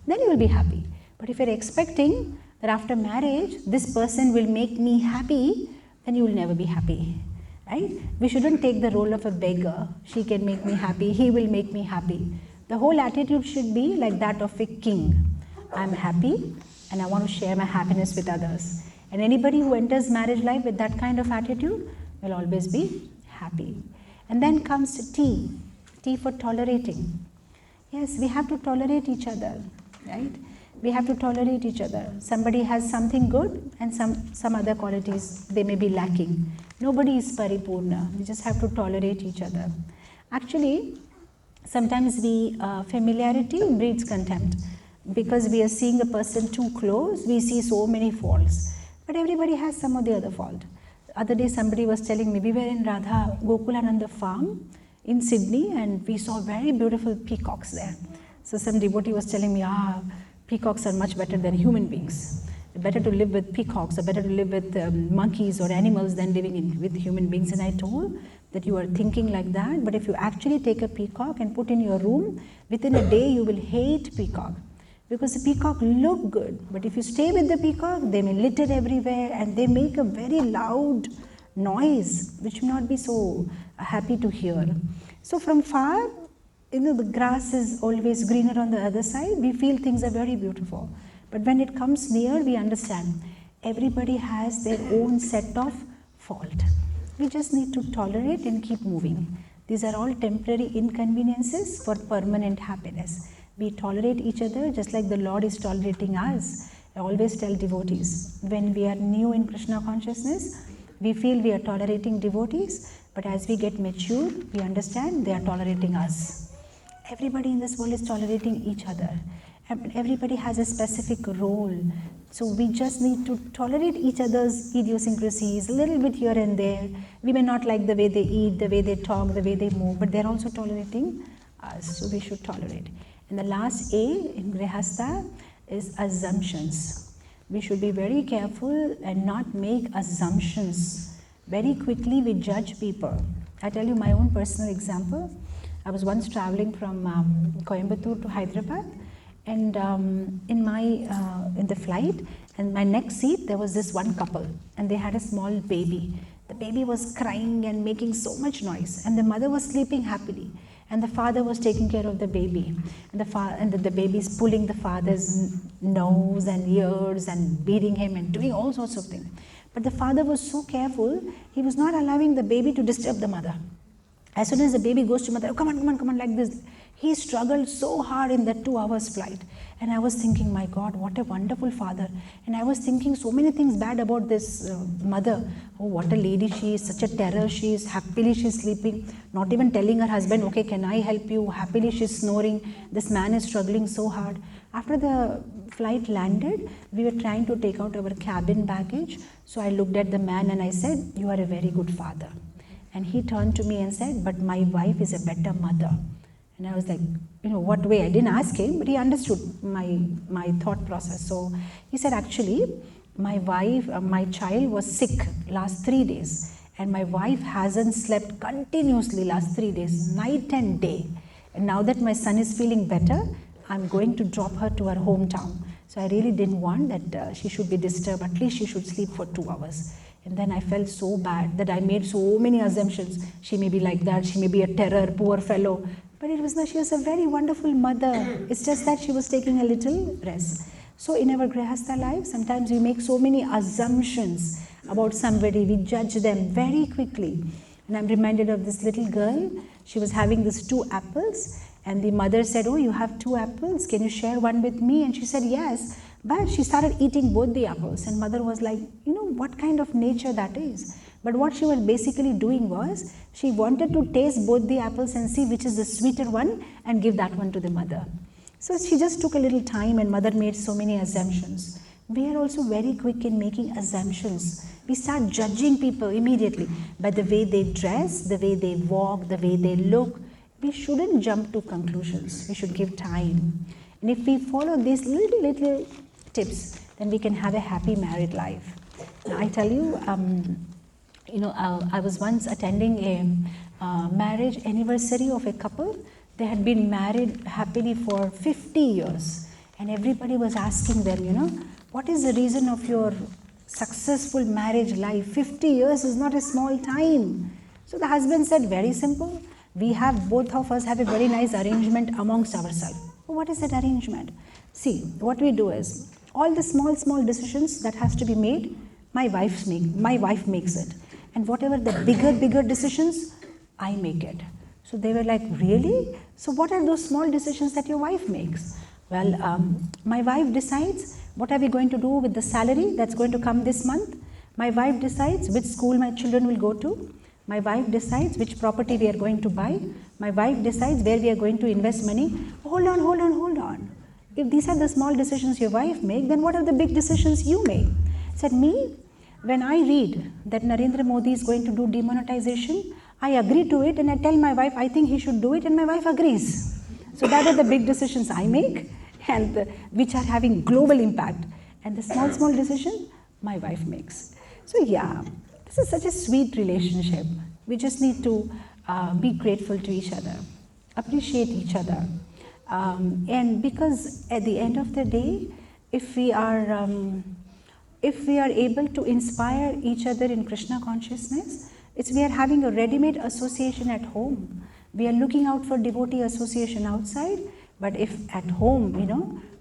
Then you will be happy. But if you're expecting that after marriage, this person will make me happy, then you will never be happy. Right? We shouldn't take the role of a beggar. She can make me happy, he will make me happy. The whole attitude should be like that of a king. I'm happy and I want to share my happiness with others. And anybody who enters marriage life with that kind of attitude will always be happy. And then comes T. T for tolerating. Yes, we have to tolerate each other, right? We have to tolerate each other. Somebody has something good and some other qualities they may be lacking. Nobody is paripurna. We just have to tolerate each other. Actually, sometimes familiarity breeds contempt. Because we are seeing a person too close, we see so many faults. But everybody has some or the other fault. The other day somebody was telling me, we were in Radha Gokulananda farm in Sydney and we saw very beautiful peacocks there. So some devotee was telling me, peacocks are much better than human beings. Better to live with peacocks or better to live with monkeys or animals than living with human beings. And I told that you are thinking like that, but if you actually take a peacock and put in your room, within a day you will hate peacock. Because the peacock look good, but if you stay with the peacock, they may litter everywhere and they make a very loud noise, which will not be so happy to hear. So from far, the grass is always greener on the other side. We feel things are very beautiful. But when it comes near, we understand everybody has their own set of fault. We just need to tolerate and keep moving. These are all temporary inconveniences for permanent happiness. We tolerate each other just like the Lord is tolerating us. I always tell devotees, when we are new in Krishna consciousness, we feel we are tolerating devotees, but as we get mature, we understand they are tolerating us. Everybody in this world is tolerating each other. Everybody has a specific role. So we just need to tolerate each other's idiosyncrasies, a little bit here and there. We may not like the way they eat, the way they talk, the way they move, but they're also tolerating us, so we should tolerate. And the last A in Grihasta is assumptions. We should be very careful and not make assumptions. Very quickly we judge people. I tell you my own personal example. I was once traveling from Coimbatore to Hyderabad, and in the flight, and my next seat there was this one couple, and they had a small baby. The baby was crying and making so much noise, and the mother was sleeping happily. And the father was taking care of the baby. And the baby is pulling the father's nose and ears and beating him and doing all sorts of things. But the father was so careful, he was not allowing the baby to disturb the mother. As soon as the baby goes to mother, come on, like this, He struggled so hard in that 2 hours flight. And I was thinking, my God, what a wonderful father. And I was thinking so many things bad about this mother. Oh, what a lady she is, such a terror she is. Happily she's sleeping, not even telling her husband, okay, can I help you? Happily she's snoring. This man is struggling so hard. After the flight landed, we were trying to take out our cabin baggage. So I looked at the man and I said, you are a very good father. And he turned to me and said, but my wife is a better mother. And I was like, what way? I didn't ask him, but he understood my thought process. So he said, actually, my child was sick last 3 days. And my wife hasn't slept continuously last 3 days, night and day. And now that my son is feeling better, I'm going to drop her to her hometown. So I really didn't want that she should be disturbed. At least she should sleep for 2 hours. And then I felt so bad that I made so many assumptions. She may be like that. She may be a terror, poor fellow. But it was not, she was a very wonderful mother. It's just that she was taking a little rest. So in our Grihasta life, sometimes we make so many assumptions about somebody. We judge them very quickly. And I'm reminded of this little girl. She was having these 2 apples. And the mother said, oh, you have 2 apples. Can you share one with me? And she said, yes. But she started eating both the apples. And mother was like, what kind of nature that is? But what she was basically doing was, she wanted to taste both the apples and see which is the sweeter one and give that one to the mother. So she just took a little time and mother made so many assumptions. We are also very quick in making assumptions. We start judging people immediately by the way they dress, the way they walk, the way they look. We shouldn't jump to conclusions. We should give time. And if we follow these little tips, then we can have a happy married life. Now, I tell you, I was once attending a marriage anniversary of a couple. They had been married happily for 50 years. And everybody was asking them, what is the reason of your successful marriage life? 50 years is not a small time. So the husband said, very simple. Both of us have a very nice arrangement amongst ourselves. What is that arrangement? See, what we do is, all the small decisions that has to be made, my wife makes it. And whatever the bigger decisions, I make it. So they were like, really? So what are those small decisions that your wife makes? Well, my wife decides what are we going to do with the salary that's going to come this month. My wife decides which school my children will go to. My wife decides which property we are going to buy. My wife decides where we are going to invest money. Hold on. If these are the small decisions your wife makes, then what are the big decisions you make? Said me, when I read that Narendra Modi is going to do demonetization, I agree to it and I tell my wife I think he should do it and my wife agrees. So that are the big decisions I make and which are having global impact. And the small decision my wife makes. So yeah, this is such a sweet relationship. We just need to be grateful to each other, appreciate each other. And because at the end of the day, if we are able to inspire each other in Krishna consciousness, we are having a ready-made association at home. We are looking out for devotee association outside, but if at home,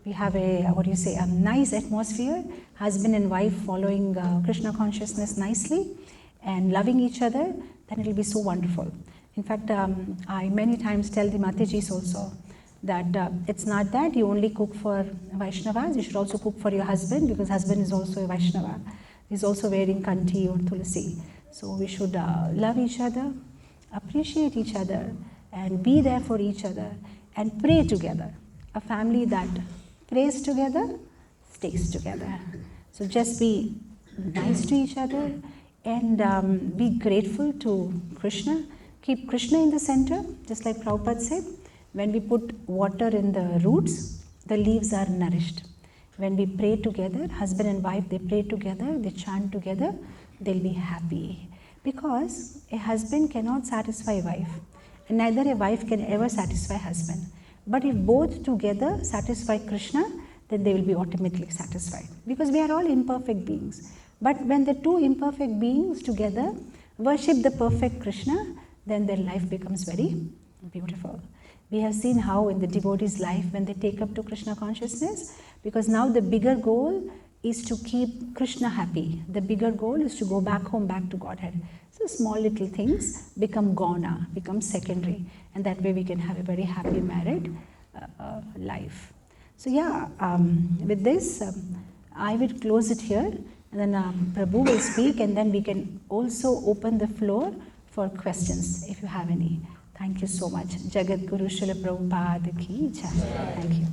we have a nice atmosphere, husband and wife following Krishna consciousness nicely and loving each other, then it will be so wonderful. In fact, I many times tell the matajis also that it's not that you only cook for Vaishnavas, you should also cook for your husband, because husband is also a Vaishnava. He's also wearing kanti or tulsi. So we should love each other, appreciate each other, and be there for each other, and pray together. A family that prays together, stays together. So just be nice to each other, and be grateful to Krishna. Keep Krishna in the center, just like Prabhupada said. When we put water in the roots, the leaves are nourished. When we pray together, husband and wife, they pray together, they chant together, they'll be happy. Because a husband cannot satisfy a wife, and neither a wife can ever satisfy husband. But if both together satisfy Krishna, then they will be ultimately satisfied. Because we are all imperfect beings. But when the two imperfect beings together worship the perfect Krishna, then their life becomes very beautiful. We have seen how in the devotee's life, when they take up to Krishna consciousness, because now the bigger goal is to keep Krishna happy. The bigger goal is to go back home, back to Godhead. So small little things become gona, become secondary, and that way we can have a very happy married life. So yeah, with this, I will close it here, and then Prabhu will speak, and then we can also open the floor for questions if you have any. Thank you so much. Jagat Guru Srila Prabhupada ki jai. Thank you.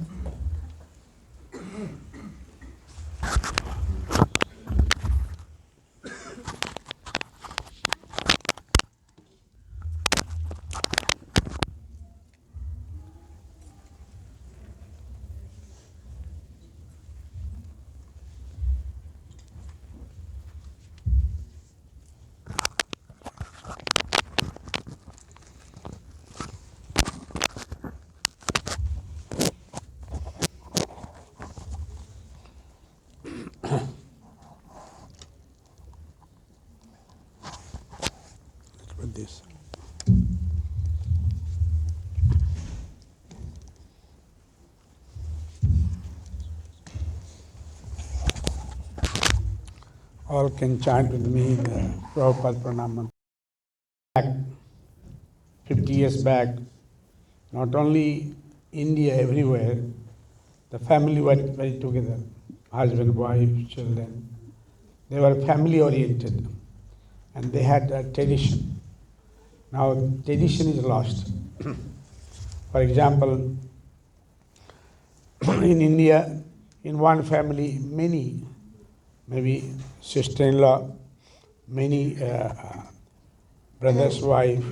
This. All can chant with me the Prabhupada Pranam. Back 50 years back, not only India, everywhere, the family were very together, husband, wife, children. They were family oriented, and they had a tradition. Now, tradition is lost. For example, in India, in one family, many, maybe sister-in-law, many brother's wife,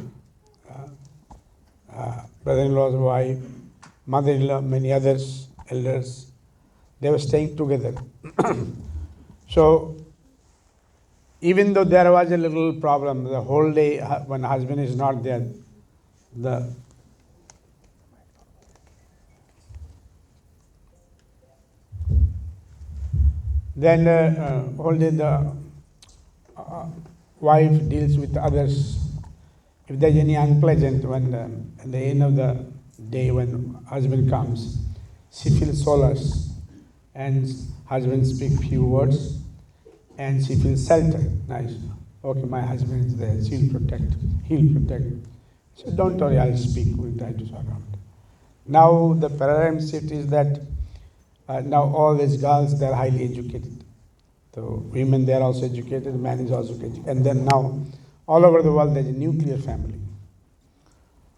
brother-in-law's wife, mother-in-law, many others, elders, they were staying together. So, even though there was a little problem, the whole day when husband is not there, whole day the wife deals with others. If there's any unpleasant, when at the end of the day when husband comes, she feels solace, and husband speaks few words, and she feels sheltered. Nice. Okay, my husband is there. She'll protect. He'll protect. So don't worry, I'll speak. We'll try to sort out. Now the paradigm shift is that now all these girls, they're highly educated. So women, they're also educated. Man is also educated. And then now, all over the world, there's a nuclear family.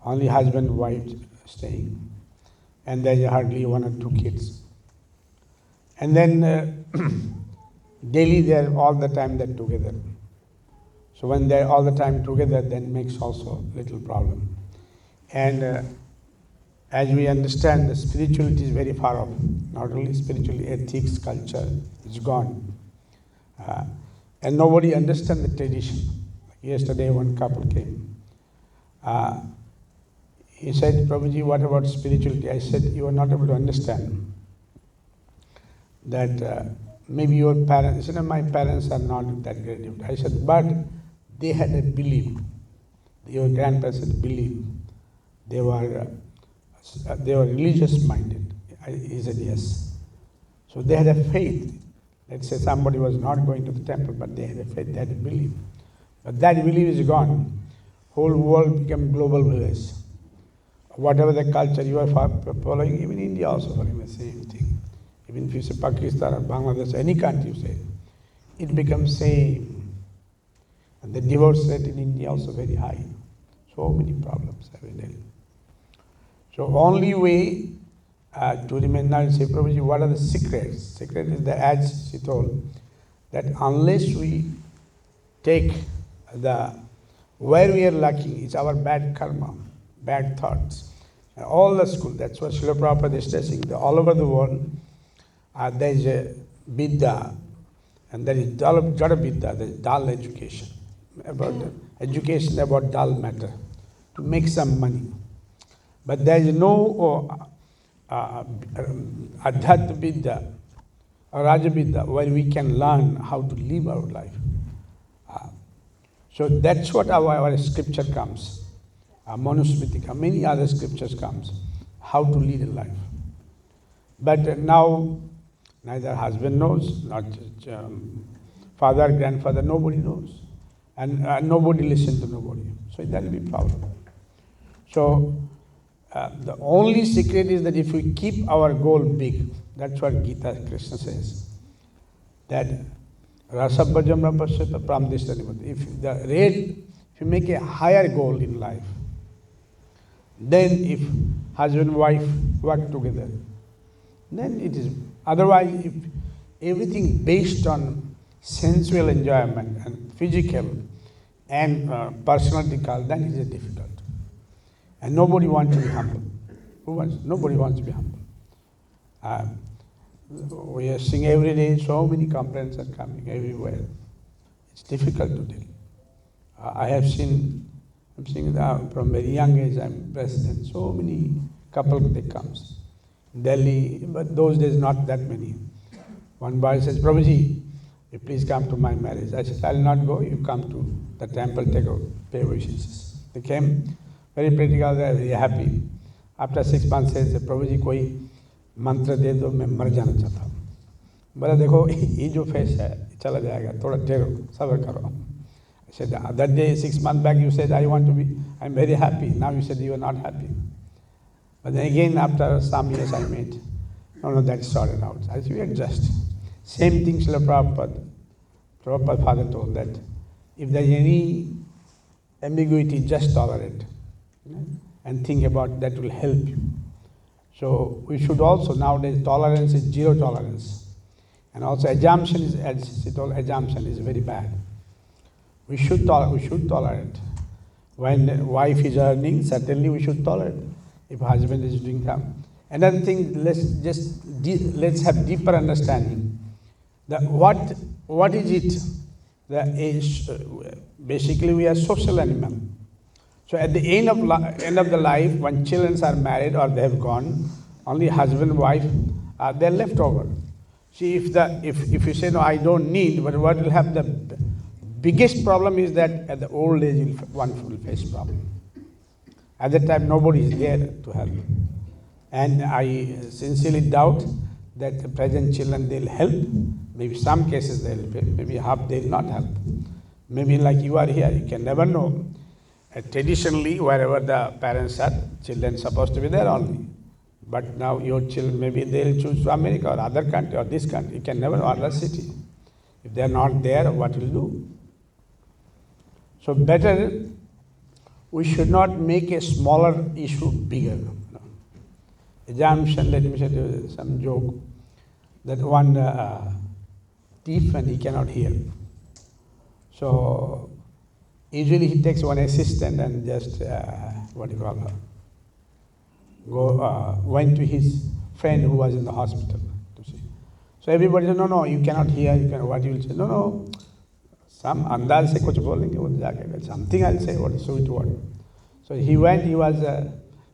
Only husband, wife staying. And there's hardly 1 or 2 kids. And then daily they're all the time they're together. So when they're all the time together, then makes also little problem. And as we understand, the spirituality is very far off. Not only spiritually, ethics, culture is gone. And nobody understands the tradition. Yesterday one couple came. He said, Prabhuji, what about spirituality? I said, you are not able to understand that maybe your parents, my parents are not that great. I said, but they had a belief. Your grandparents had belief. They were religious minded. He said, yes. So they had a faith. Let's say somebody was not going to the temple, but they had a faith, they had a belief. But that belief is gone. Whole world became global village. Whatever the culture you are following, even India also following the same thing. Even if you say Pakistan or Bangladesh, any country you say, it becomes same. And the divorce rate in India also very high. So many problems every day. So only way to remain now, say, Prabhuji, what are the secrets? Secret is that, as she told, that unless we take where we are lacking, it's our bad karma, bad thoughts. And all the school, that's what Srila Prabhupada is stressing, all over the world, there is a Vidya, and there is Jada Vidya, there is dull education, about education about dull matter, to make some money. But there is no Adhyat Vidya or Raja Vidya where we can learn how to live our life. So that's what our scripture comes. Manusmritika, many other scriptures comes, how to lead a life. But now Neither husband knows, not father, grandfather, nobody knows. And nobody listens to nobody. So that will be problem. So the only secret is that if we keep our goal big, that's what Gita Krishna says, that rasabhajam rapashyata pramdishtanimati. If you make a higher goal in life, then if husband and wife work together, then it is. Otherwise, if everything based on sensual enjoyment and physical and personality, then it is difficult. And nobody wants to be humble. Nobody wants to be humble. We are seeing every day, so many complaints are coming everywhere. It's difficult to deal. I'm seeing from very young age, I'm president, so many couples they comes. Delhi, but those days not that many. One boy says, Prabhuji, you please come to my marriage. I said, I'll not go, you come to the temple, pay obeisances. They came, very practical, they are very happy. After 6 months, says, Prabhuji, koi mantra de do, मैं मर जाना चाहता हूँ. बोला देखो ये जो face है चला जाएगा, थोड़ा ठहरो, सब्र करो. I said, that day, 6 months back, you said, I'm very happy. Now you said you are not happy. But then again, after some years, I made, no, that is sorted out. I said, we adjust. Same thing Srila Prabhupada father told that if there is any ambiguity, just tolerate. And think about that will help you. So we should also, nowadays, tolerance is zero tolerance. And also assumption is, as she told, assumption is very bad. We should tolerate. When wife is earning, certainly we should tolerate. If husband is doing something. Another thing, let's have deeper understanding. What is it? Basically, we are social animal. So at the end of the life, when children are married or they have gone, only husband and wife they're left over. See, if you say no, I don't need, but what will happen? The biggest problem is that at the old age, one will face problem. At that time, nobody is there to help. And I sincerely doubt that the present children, they'll help. Maybe some cases they'll help, maybe half they'll not help. Maybe like you are here, you can never know. Traditionally, wherever the parents are, children are supposed to be there only. But now your children, maybe they'll choose America or other country or this country. You can never know, other city. If they're not there, what will do? So better, we should not make a smaller issue bigger. Assumption, let me say some joke, that one thief and he cannot hear. So usually he takes one assistant and just, went to his friend who was in the hospital to see. So everybody said, no, you cannot hear, what you will say? No, some andaz se kuch bolenge, something I'll say, what is sweet word. So he went,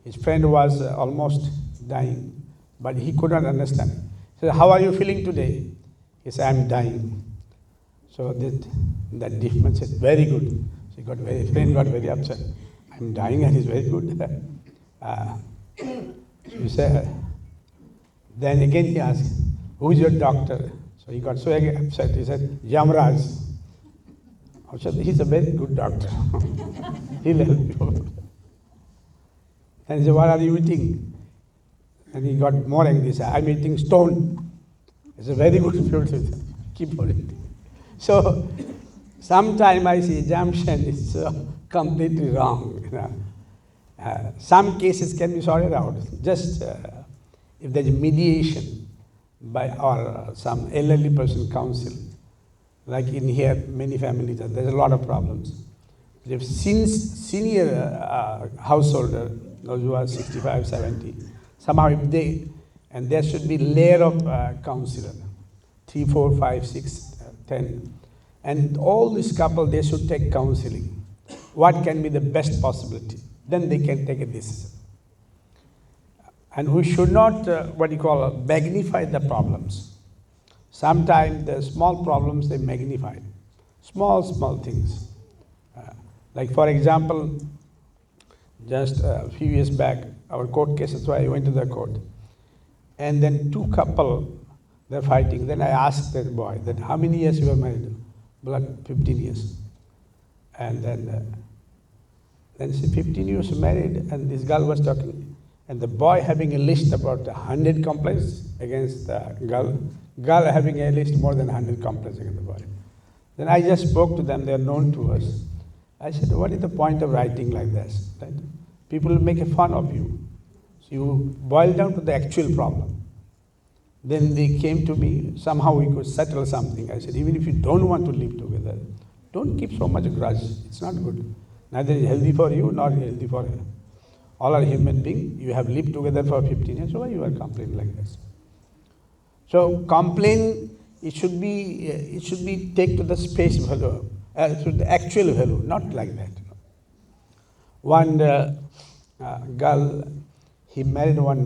his friend was almost dying, but he could not understand. He said, how are you feeling today? He said, I'm dying. So that deaf man said, very good. So friend got very upset. I'm dying and he's very good. He said, then again he asked, who is your doctor? So he got so upset, he said, Yamraj. I said, he's a very good doctor. He'll help you. And he said, what are you eating? And he got more angry. He said, I'm eating stone. It's a very good fruit. Keep on eating. So, sometimes I see assumption is completely wrong. Some cases can be sorted out. Just if there's a mediation or some elderly person counsel, like in here, many families, there's a lot of problems. If senior householder, those who are 65, 70, somehow if and there should be layer of counselor, 3, 4, 5, 6, 10. And all this couple, they should take counseling. What can be the best possibility? Then they can take a decision. And we should not, magnify the problems. Sometimes the small problems, they magnify. Small things. Like for example, just a few years back, our court case, that's why I went to the court. And then two couple, They're fighting. Then I asked that boy, that how many years you were married? Blood, 15 years. And then she 15 years married, and this girl was talking. And the boy having a list about 100 complaints against the girl. Girl having a list more than 100 complaints against the boy. Then I just spoke to them, they are known to us. I said, what is the point of writing like this? Right? People will make a fun of you. So you boil down to the actual problem. Then they came to me, somehow we could settle something. I said, even if you don't want to live together, don't keep so much grudge. It's not good. Neither is healthy for you, nor healthy for her. All are human beings. You have lived together for 15 years, so why you are complaining like this? So complain, it should be take to the space value, to the actual value, not like that. One girl, he married one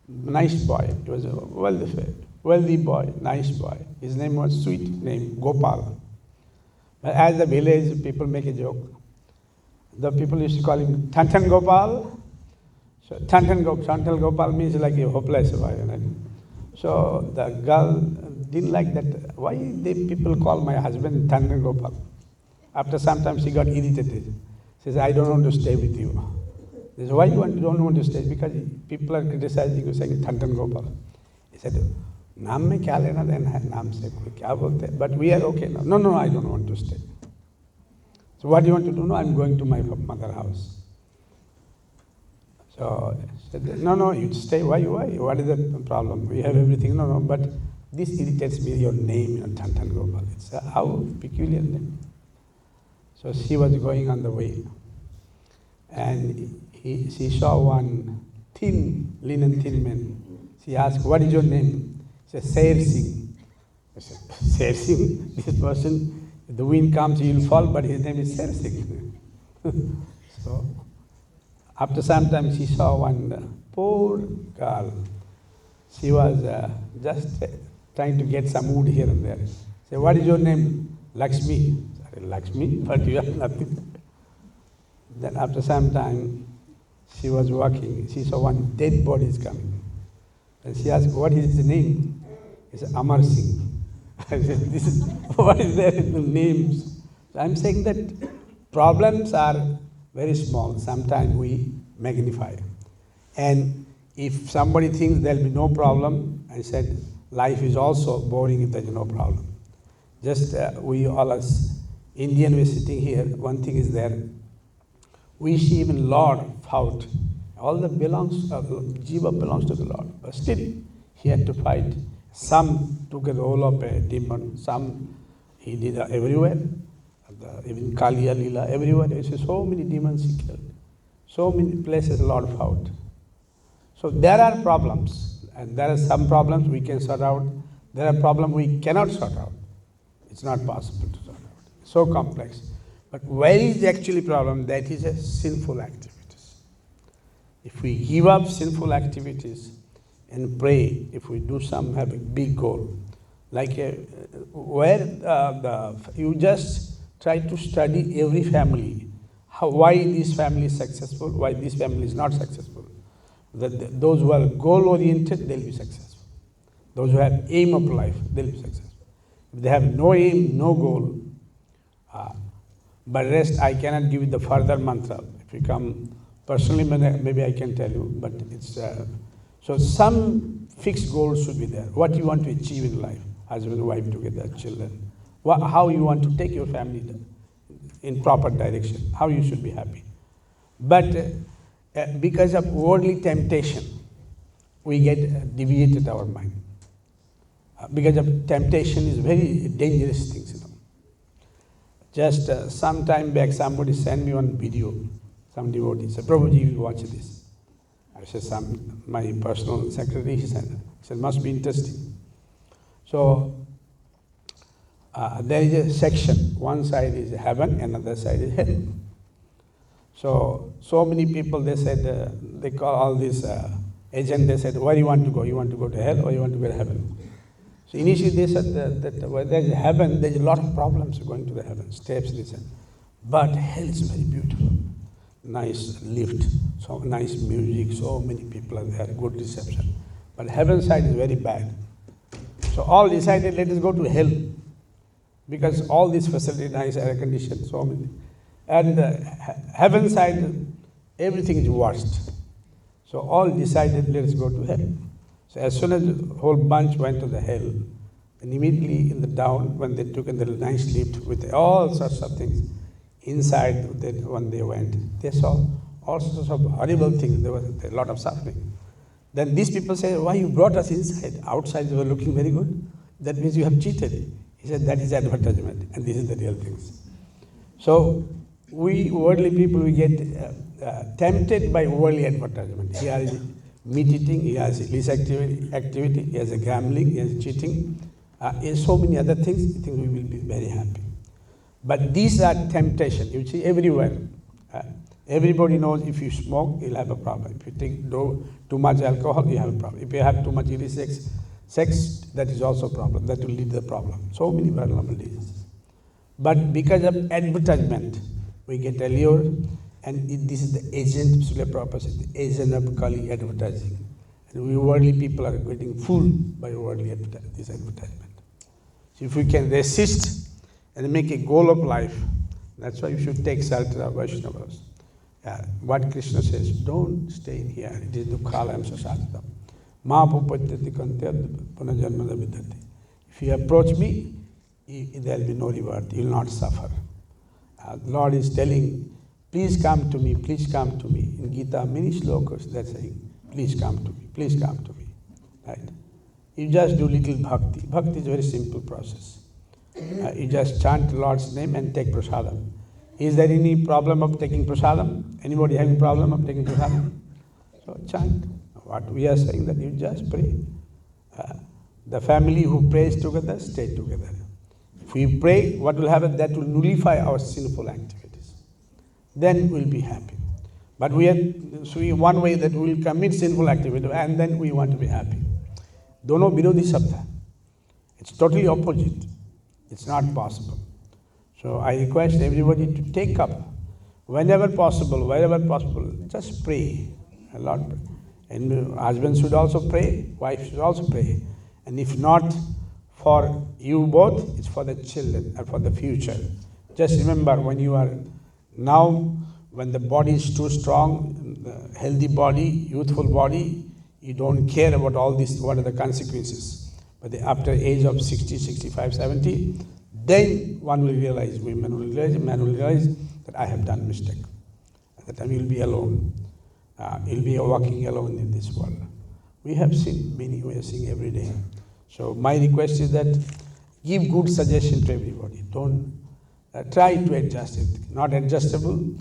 nice boy. He was a wealthy boy, nice boy. His name was sweet name, Gopal. But as the village, people make a joke. The people used to call him Tantan Gopal. So Tantan Gopal means like a hopeless boy. Right? So the girl didn't like that. Why people call my husband Tantan Gopal? After some time she got irritated. She says, I don't want to stay with you. He says, why you don't want to stay? Because people are criticizing you, saying Tantan Gopal. He said, नाम में क्या लेना देना है नाम से कोई क्या बोलते हैं? But we are okay now. No, I don't want to stay. So what do you want to do? No, I'm going to my mother's house. So I said, no, you stay. Why? What is the problem? We have everything. No, but this irritates me, your name, Tantan Gopal. It's how peculiar name. So she was going on the way. And she saw one thin man. She asked, what is your name? He said, Sair Singh. I said, Sair Singh? This person, if the wind comes, he will fall, but his name is Sair Singh. So, after some time, she saw one poor girl. She was just trying to get some wood here and there. She said, what is your name? Lakshmi. I said, Lakshmi? But you have nothing. Then after some time, she was walking. She saw one dead body is coming. And she asked, what is his name? He said, Amar Singh. I said, what is there in the names? So I'm saying that problems are very small. Sometimes we magnify. And if somebody thinks there'll be no problem, I said, life is also boring if there's no problem. Just we all as Indian, we're sitting here, one thing is there. We see even Lord fought. All that belongs, Jiva belongs to the Lord. But still, he had to fight. Some took a role of a demon, some he did everywhere. Even Kaliya Lila, everywhere. You see so many demons he killed. So many places Lord fought. So there are problems. And there are some problems we can sort out. There are problems we cannot sort out. It's not possible to sort out. So complex. But where is the actually problem? That is a sinful activities. If we give up sinful activities and pray, if we do some, have a big goal, like you just try to study every family, why this family is successful, why this family is not successful. Those who are goal-oriented, they'll be successful. Those who have aim of life, they'll be successful. If they have no aim, no goal, but rest, I cannot give you the further mantra. If you come personally, maybe I can tell you, but it's... So some fixed goals should be there. What you want to achieve in life, husband, wife together, children. How you want to take your family in proper direction, how you should be happy. But because of worldly temptation, we get deviated our mind. Because of temptation is very dangerous things, Just some time back, somebody sent me one video, some devotee said, Prabhuji, you watch this. I said, my personal secretary, he said, must be interesting. So, there is a section. One side is heaven, another side is hell. So many people, they said, they call all this agent, they said, where do you want to go? You want to go to hell or you want to go to heaven? So initially they said that where there is heaven, there is a lot of problems going to the heaven, steps, they said. But hell is very beautiful. Nice lift, so nice music, so many people are there, good reception. But heaven side is very bad. So all decided, let us go to hell, because all these facilities, nice air conditioned, so many. And heaven side, everything is worst. So all decided, let us go to hell. So as soon as the whole bunch went to the hell, and immediately in the down, when they took in the nice lift with all sorts of things, inside when they went, they saw all sorts of horrible things. There was a lot of suffering. Then these people say, why you brought us inside? Outside you were looking very good. That means you have cheated. He said, that is advertisement, and this is the real things. So we worldly people, we get tempted by worldly advertisement. Here is meat eating, he has illicit activity, he has a gambling, he has cheating, he has so many other things. I think we will be very happy. But these are temptation. You see everywhere. Everybody knows if you smoke, you'll have a problem. If you take too much alcohol, you have a problem. If you have too much illicit sex, that is also a problem. That will lead to the problem. So many vulnerable diseases. But because of advertisement, we get allured, and this is the agent, Srila Prabhupada said, the agent of Kali advertising. And we worldly people are getting fooled by worldly this advertisement. So if we can resist and make a goal of life, that's why you should take shelter of Vaishnavas. What Krishna says, don't stay in here. It is dukkhalayam sasattam. Mahapupatyati kantyad punajanmada vidhati. If you approach me, there will be no reward. You will not suffer. The Lord is telling, please come to me, please come to me. In Gita, many slokas they are saying, please come to me, please come to me. Right? You just do little bhakti. Bhakti is a very simple process. You just chant Lord's name and take prasadam. Is there any problem of taking prasadam? Anybody having problem of taking prasadam? So chant. What we are saying that you just pray. The family who prays together, stay together. If we pray, what will happen? That will nullify our sinful activities. Then we'll be happy. But we are one way that we will commit sinful activity and then we want to be happy. Dono virodhi sabda. It's totally opposite. It's not possible. So I request everybody to take up, whenever possible, wherever possible, just pray. A lot. And husband should also pray, wife should also pray. And if not for you both, it's for the children and for the future. Just remember, when you are now, when the body is too strong, the healthy body, youthful body, you don't care about all this, what are the consequences. But after age of 60, 65, 70, then one will realize, women will realize, man will realize that I have done mistake. At that time you'll be alone. You'll be walking alone in this world. We have seen many, we are seeing every day. So my request is that give good suggestion to everybody. Don't try to adjust it. Not adjustable,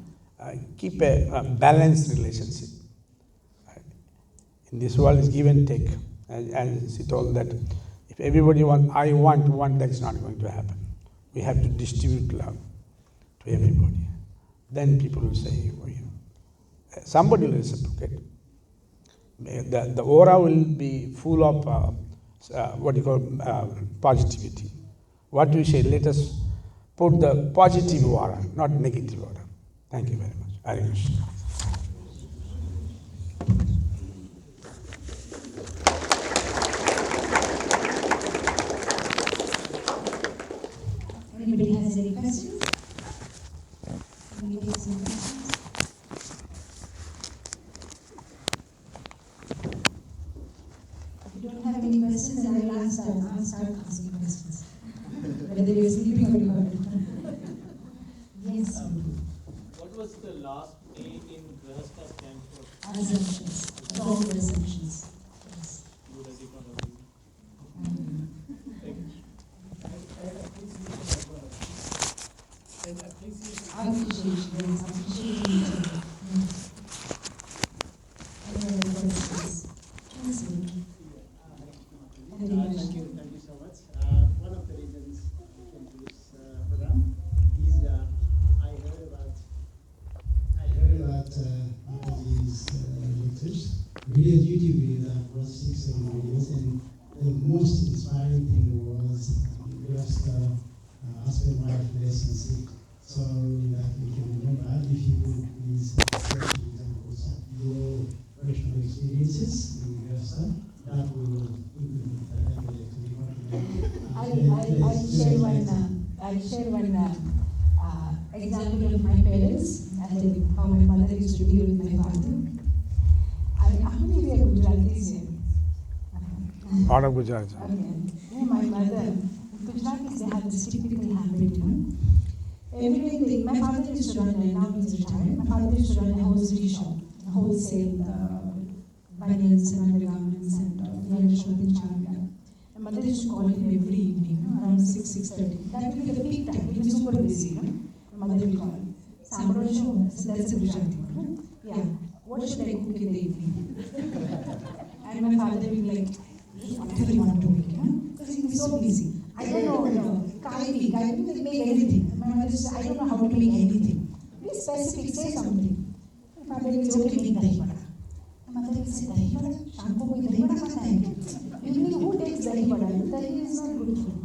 keep a balanced relationship. In this world is give and take. As he told that if everybody wants, I want, that's not going to happen. We have to distribute love to everybody. Then people will say, oh, yeah. Somebody will reciprocate. The aura will be full of positivity. What do you say? Let us put the positive aura, not negative aura. Thank you very much. Hare Krishna. Anybody has any questions? Anybody has any questions? If you don't have any questions, I will start asking questions. Whether you're sleeping or not. Yes. What was the last A in Grihasta stand for? Assumptions. Wrong assumptions. Yes. Good as you can Appreciation, yes, appreciation. Any other questions? Translate. Thank you so much. One of the reasons I came to this program is I heard about Mataji's lectures, videos, YouTube videos. I watched 6-7 videos, and the most inspiring thing was just husband-wife relationship. So that we can remember, if you could please share examples of your personal experiences in Grihasta, that will implement the lecture. I'll share one example of my parents and how my mother used to be with my father. How many of you are Gujaratis here? Lot of Gujarati. Okay. My mother, Gujaratis, they have this typical habit, Every my father used to run, now he's retired, my father used to run a wholesale shop, wholesale bunions and undergarments and young shop in China. My mother used to call him every evening, around 6:30. That would be the peak time, he was super busy, My mother would call him. Samba Prabhu, that's a Gujarati word, Yeah, what should I cook in the evening? And my father would be like, whatever you want to make, because he was so busy. I don't know, Kai can make anything. My mother says, I don't know how to make anything. Be specific, say something. My father will say, okay, make dahi vada. My mother will say, dahi vada? Sham ko koi dahi vada khata hai? Usually, who takes dahi vada? Dahi is not good food.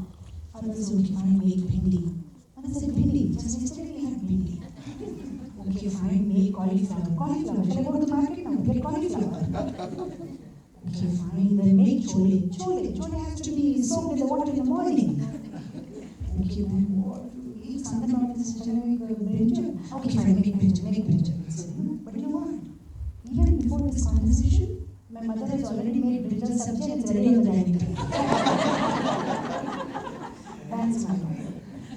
Father says, okay, fine, make bhindi. Mother said, bhindi? Just yesterday we had bhindi. Okay, fine, make cauliflower. Cauliflower. Shall I go to the market now? Get cauliflower. Okay, fine, then make chole. Chole has to be soaked in the water in the morning. Okay, then what? Eat something not necessarily brinjal. Okay, fine, make brinjal. But you know what? Even before this conversation, my mother has already made brinjal sabji and it's ready on the dining table. That's my mother.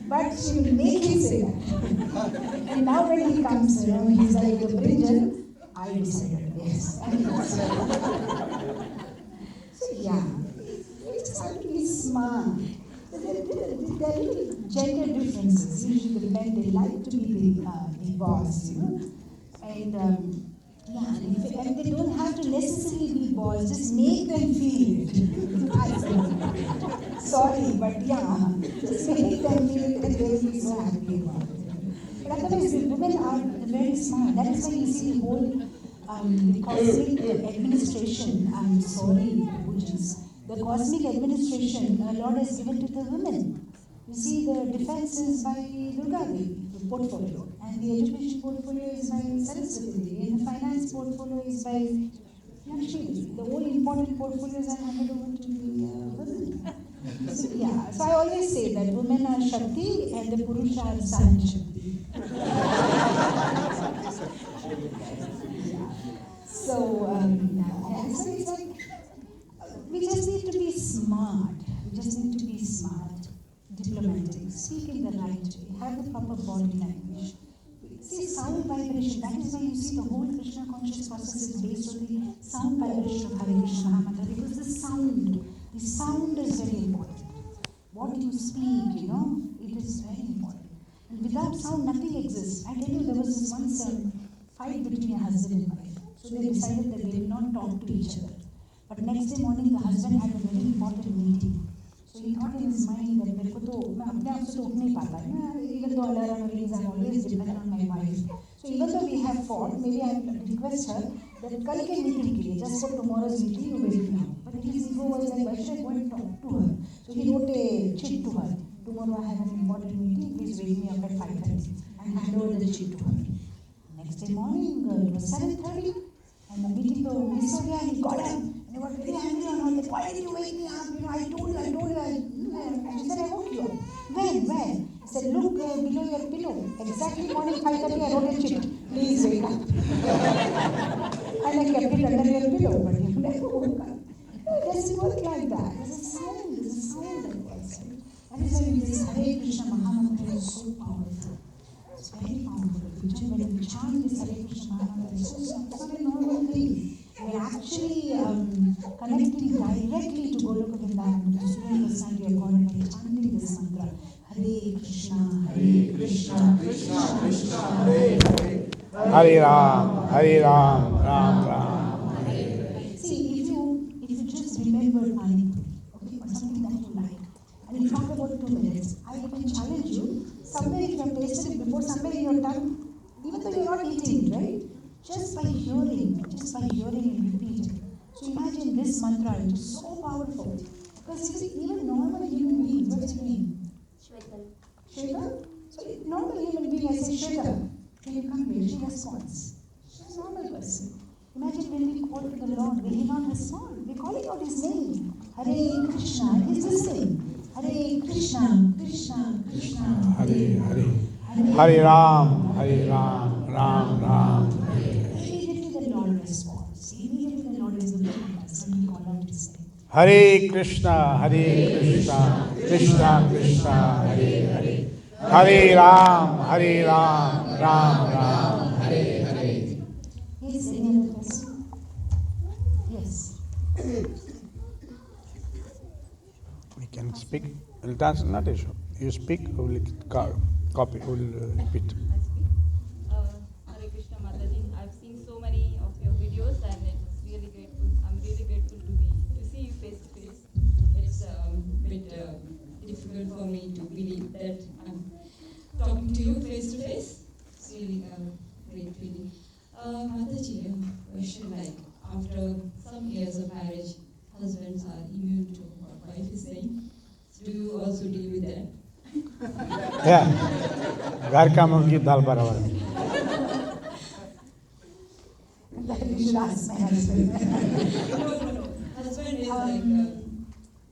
But she will make him say that. And now when he comes, he's like, the brinjal, I decided, yes. So yeah, we just have to be smart. There are little gender differences. Usually the men, they like to be the boss, And and they don't have to necessarily be boss, just make them feel it. Sorry, but just make them feel it and they will be so happy about it. But otherwise, women are very smart. That is why you see the whole the cosmic administration, I'm sorry, the cosmic administration Lord has given to the women. You see, the defense is by Durga Devi, the portfolio, and the education portfolio is by Saraswati Devi, and the finance portfolio is by Lakshmi. The whole important portfolios are handed over to the women. So I always say that women are Shakti and the Purusha are San Shakti. So it's like, we just need to be smart. We just need to be smart, diplomatic, speak in the right way, have the proper body language. See, sound vibration, that is why you see the whole Krishna conscious process is based on the sound vibration of Hare Krishna mantra, because the sound is very important. What you speak, it is very important. And without sound, nothing exists. I tell you, there was this once fight between a husband and wife. So they decided that they will not talk to each other. But next day morning, the husband had a very important meeting. So he thought in his mind that even though alarm rings, I'm always dependent on my wife. So even though we have fought, maybe I request her that kal ke meeting ke liye, just for tomorrow's meeting, you wait now. But his ego was like, why should I go and talk to her? So he wrote a chit to her. Tomorrow I have an important meeting, please wake me up at 5:30 and hand over the chit to her. Next day morning, it was 7:30, and the meeting to miss ho gaya, and he got up. They were very angry on her. Why did you wake me up? I told you. She said, I woke you up. When? He said, look below your pillow. Exactly morning 5:30, I wrote a chit. Please wake up. And I kept it under your pillow, but you never woke up. It doesn't work like that. There's a sound that works. That is why this Hare Krishna Mahamantra is so powerful. It's very powerful. When we chant this Hare Krishna Mahamantra, it's not a normal thing. We're actually connecting directly to Goloka Vrindavan, to the Supreme Personality of God, and by chanting this mantra, Hare Krishna, Krishna Krishna, Hare Hare, Hare Ram, Ram Ram. See, if you just remember Manipur, or something that you like, and you talk about 2 minutes, I can challenge you, somewhere if you have tasted it before, somewhere in your tongue, even though you're not eating it, right? Just by hearing and repeating. So imagine this mantra, it is so powerful. Because you see, even normal human beings, what's your name? Shweta? So normal human being, I say, Shweta, can you come here? She responds. She's a normal person. Imagine when we call to the Lord, will He not respond? We're calling out His name. Hare Krishna, He's listening. Hare Krishna, Krishna, Krishna, Hare Hare. Hare Ram, Ram Ram, Hare Hare. Immediately the Lord responds. Immediately the Lord is looking at us and we call out his name. Hare Krishna, Krishna Krishna, Hare Hare. Hare Ram, Ram Ram, Hare Hare. Yes, any other question? Yes. We can speak. We'll answer, not issue. You speak, we will copy, we will repeat. I speak. Hare Krishna Mataji, I've seen so many of your videos and it's really grateful. I'm really grateful to see you face to face. It's a bit difficult for me to believe that I'm talking to you face to face. It's really a great feeling. Mataji, a question like after some years of marriage, husbands are immune to what wife is saying. Do you also deal with that? Yeah. घर का मुर्गी दाल बराबर. That you should ask my husband. No. Husband is Yeah,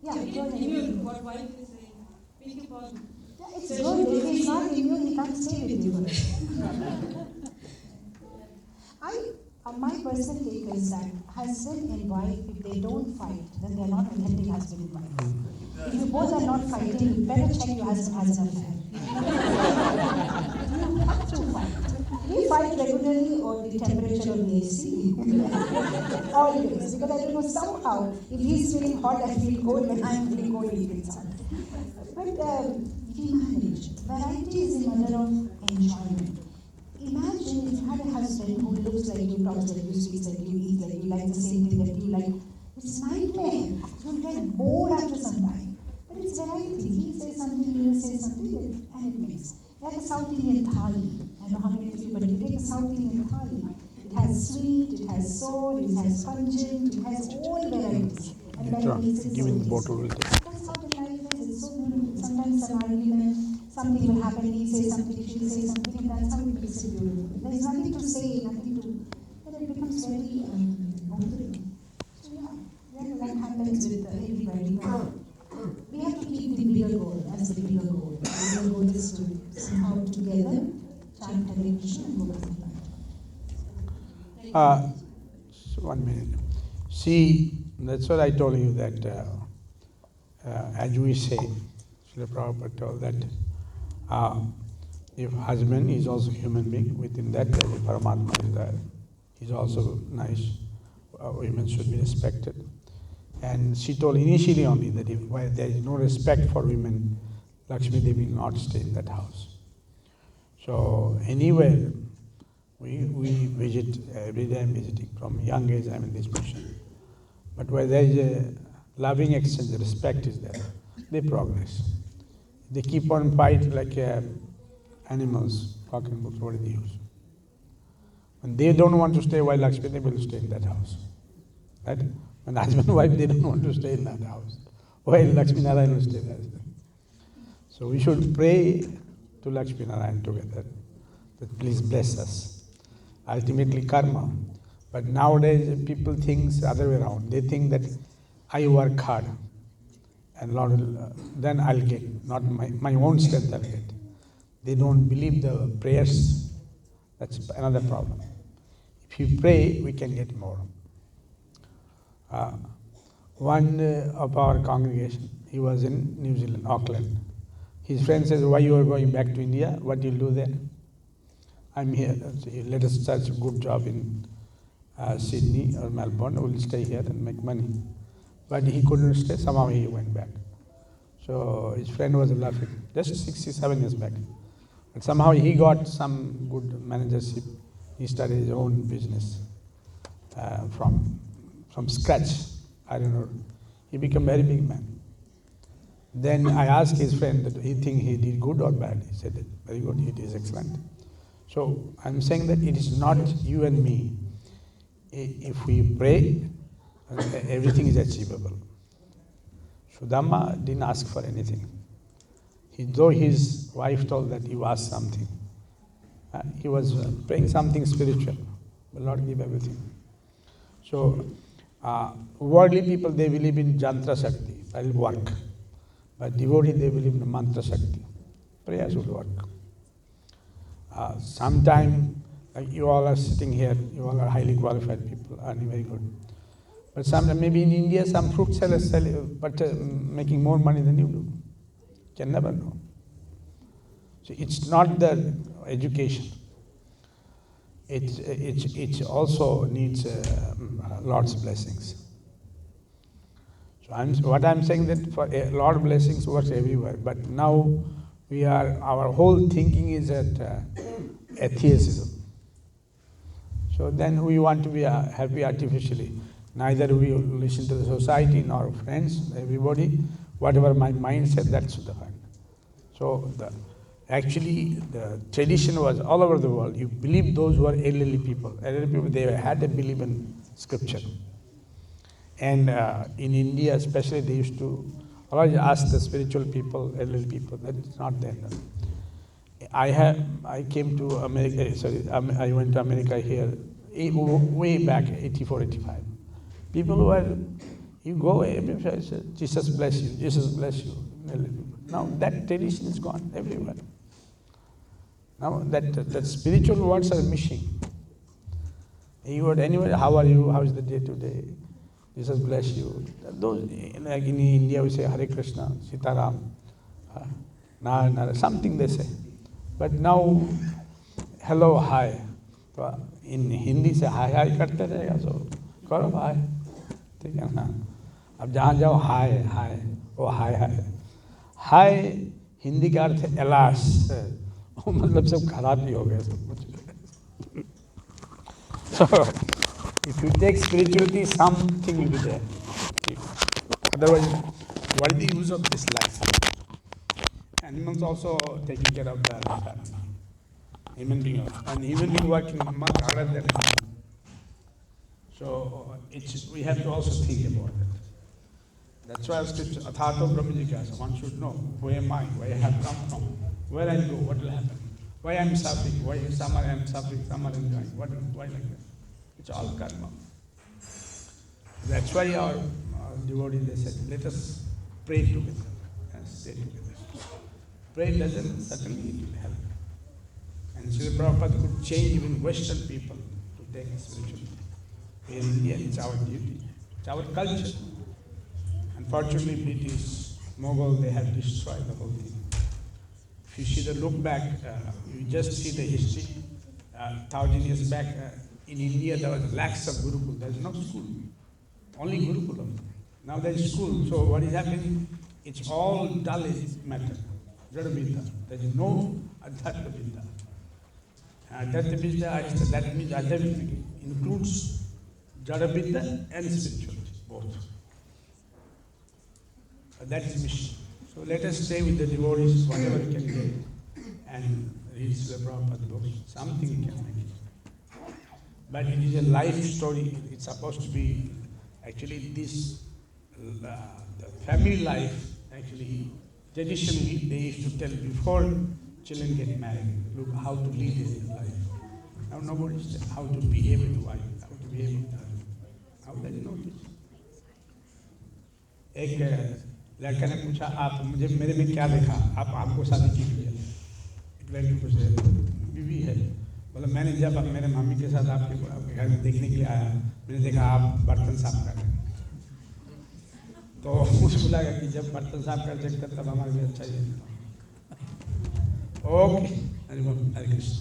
go ahead. immune. What wife is saying? Speak about. Yeah, it's good. If he's not immune, he can't stay with you. My personal take is that husband and wife, if they don't fight, then they're not authentic husband and wife. If you both are not fighting, you better check your husband has an affair. You have to fight. We fight regularly or the temperature of the AC. Always. Because I don't know, somehow, if he's feeling hot, I feel cold. When I'm feeling cold, he feels hot. But we manage. Variety is the mother of enjoyment. Imagine if you had a husband who looks like you, talks like you, speaks like you, eats like you, likes the same thing that you like. It's nightmare. You'll get bored after some time. But it's variety. He says something, you say something, and it makes. Like a South Indian thali. I don't know how many of you, but you take a South Indian thali. It has sweet, it has sour, it has pungent, it has all varieties. And varieties is Give me the bottle. Will take. that's how the life is. It's so beautiful. Sometimes some argument, something will happen, he says something, she will say something, and that's how it makes it beautiful. There's nothing to say, nothing to, then it becomes very boring. So yeah, that happens with everybody. We have to keep the bigger goal as the bigger goal. The bigger goal is to somehow together chant Hare Krishna and go to the light. 1 minute. See, that's what I told you that as we say, Srila Prabhupada told that if husband is also human being, within that the Paramatma is there. He's also nice. Women should be respected. And she told initially only that if there is no respect for women, Lakshmi Devi will not stay in that house. So anywhere we visit, every day I'm visiting. From young age I'm in this position. But where there is a loving exchange, respect is there, they progress. They keep on fight like animals, cock and bull, what do they use? When they don't want to stay, why Lakshmi Devi will stay in that house? Right? When husband and wife, they don't want to stay in that house. Why Lakshmi Narayan will stay there? So we should pray to Lakshmi Narayan together, that please bless us. Ultimately karma. But nowadays people think the other way around. They think that I work hard and Lord will, then I'll get, not my own strength I'll get. They don't believe the prayers. That's another problem. If you pray, we can get more. One of our congregation, he was in New Zealand, Auckland. His friend says, why you are going back to India? What you'll do there? I'm here. Let us search a good job in Sydney or Melbourne. We'll stay here and make money. But he couldn't stay. Somehow he went back. So his friend was laughing. Just 67 years back. But somehow he got some good managership. He started his own business from scratch. I don't know. He became a very big man. Then I asked his friend that he think he did good or bad. He said, very good, it is excellent. So I'm saying that it is not you and me. If we pray, everything is achievable. Sudama didn't ask for anything. Though his wife told that you asked something, he was praying something spiritual, will not give everything. So, worldly people, they believe in Jantra Shakti, I'll work. But devotee, they believe in the mantra shakti. Prayer should work. Sometime, like you all are sitting here, you all are highly qualified people, earning very good. But sometime, maybe in India, some fruit sellers sell, but making more money than you do. Can never know. So it's not the education. It also needs Lord's blessings. So what I'm saying that for Lord blessings works everywhere. But now our whole thinking is at atheism. So then we want to be happy artificially. Neither we listen to the society nor friends, everybody. Whatever my mind said, that's the fact. So actually, the tradition was all over the world. You believe those who are elderly people. Elderly people, they had a belief in scripture. And in India especially, they used to always ask the spiritual people, elderly people. That's not there. I came to America, I went to America here way back, 84, 85. People who are, you go away, everybody says, Jesus bless you, Jesus bless you. Now that tradition is gone everywhere. Now that spiritual words are missing. You would anyway, how are you? How is the day today? Jesus bless you. Those, like in India we say Hare Krishna, Sitaram, Nara, something they say. But now, hello, hi. In Hindi से हाय हाय करते रहेगा so करो हाय, ठीक है ना. अब जहाँ जाओ हाय हाय, वो हाय हाय. हाय हिंदी का अर्थ है एलास, वो मतलब सब खराब ही हो गया सब कुछ. So if you take spirituality, something will be there. Otherwise, what is the use of this life? Animals also taking care of their human being, and human being working much harder than animals. So we have to also think about it. That's why scripture, thought-provoking Jigyasa, one should know, who am I, where I have come from, where I go, what will happen, why I am suffering, why some I am suffering, some are enjoying, why like that. It's all karma. That's why our devotees, they said, let us pray together and stay together. Pray doesn't, certainly it will help. And Srila Prabhupada could change even Western people to take spirituality. In India, it's our duty, it's our culture. Unfortunately, British, Mughal, they have destroyed the whole thing. If you see the look back, you just see the history. 1,000 years back, in India, there was lakhs of Gurukul. There is no school, only Gurukulam. Now there is school. So what is happening? It's all dull matter. Jada-vidya. There is no Adhyatma-vidya. Adhyatma-vidya, that means Adhyatma includes Jada-vidya and spirituality, both. That is mission. So let us stay with the devotees, whatever we can get, and read Srila Prabhupada's books. Something we can make it. But it is a life story. It's supposed to be, actually this, the family life, actually, traditionally they used to tell before children get married, look how to lead their life. Now nobody says how to behave with wife, how to behave with husband. How there is no teaching. एक लड़का ने पूछा, आप मुझे मेरे में क्या देखा, आपको शादी की हुई है. एक लड़की पूछ रही बीवी है, बोला मैंने जब मेरे मम्मी के साथ आपके घर में देखने के लिए आया, मैंने देखा आप बर्तन साफ कर रहे हैं. तो मुझको लगा कि जब बर्तन साफ कर सकते तब हमारे लिए अच्छा ही है. ओके, हरे कृष्ण.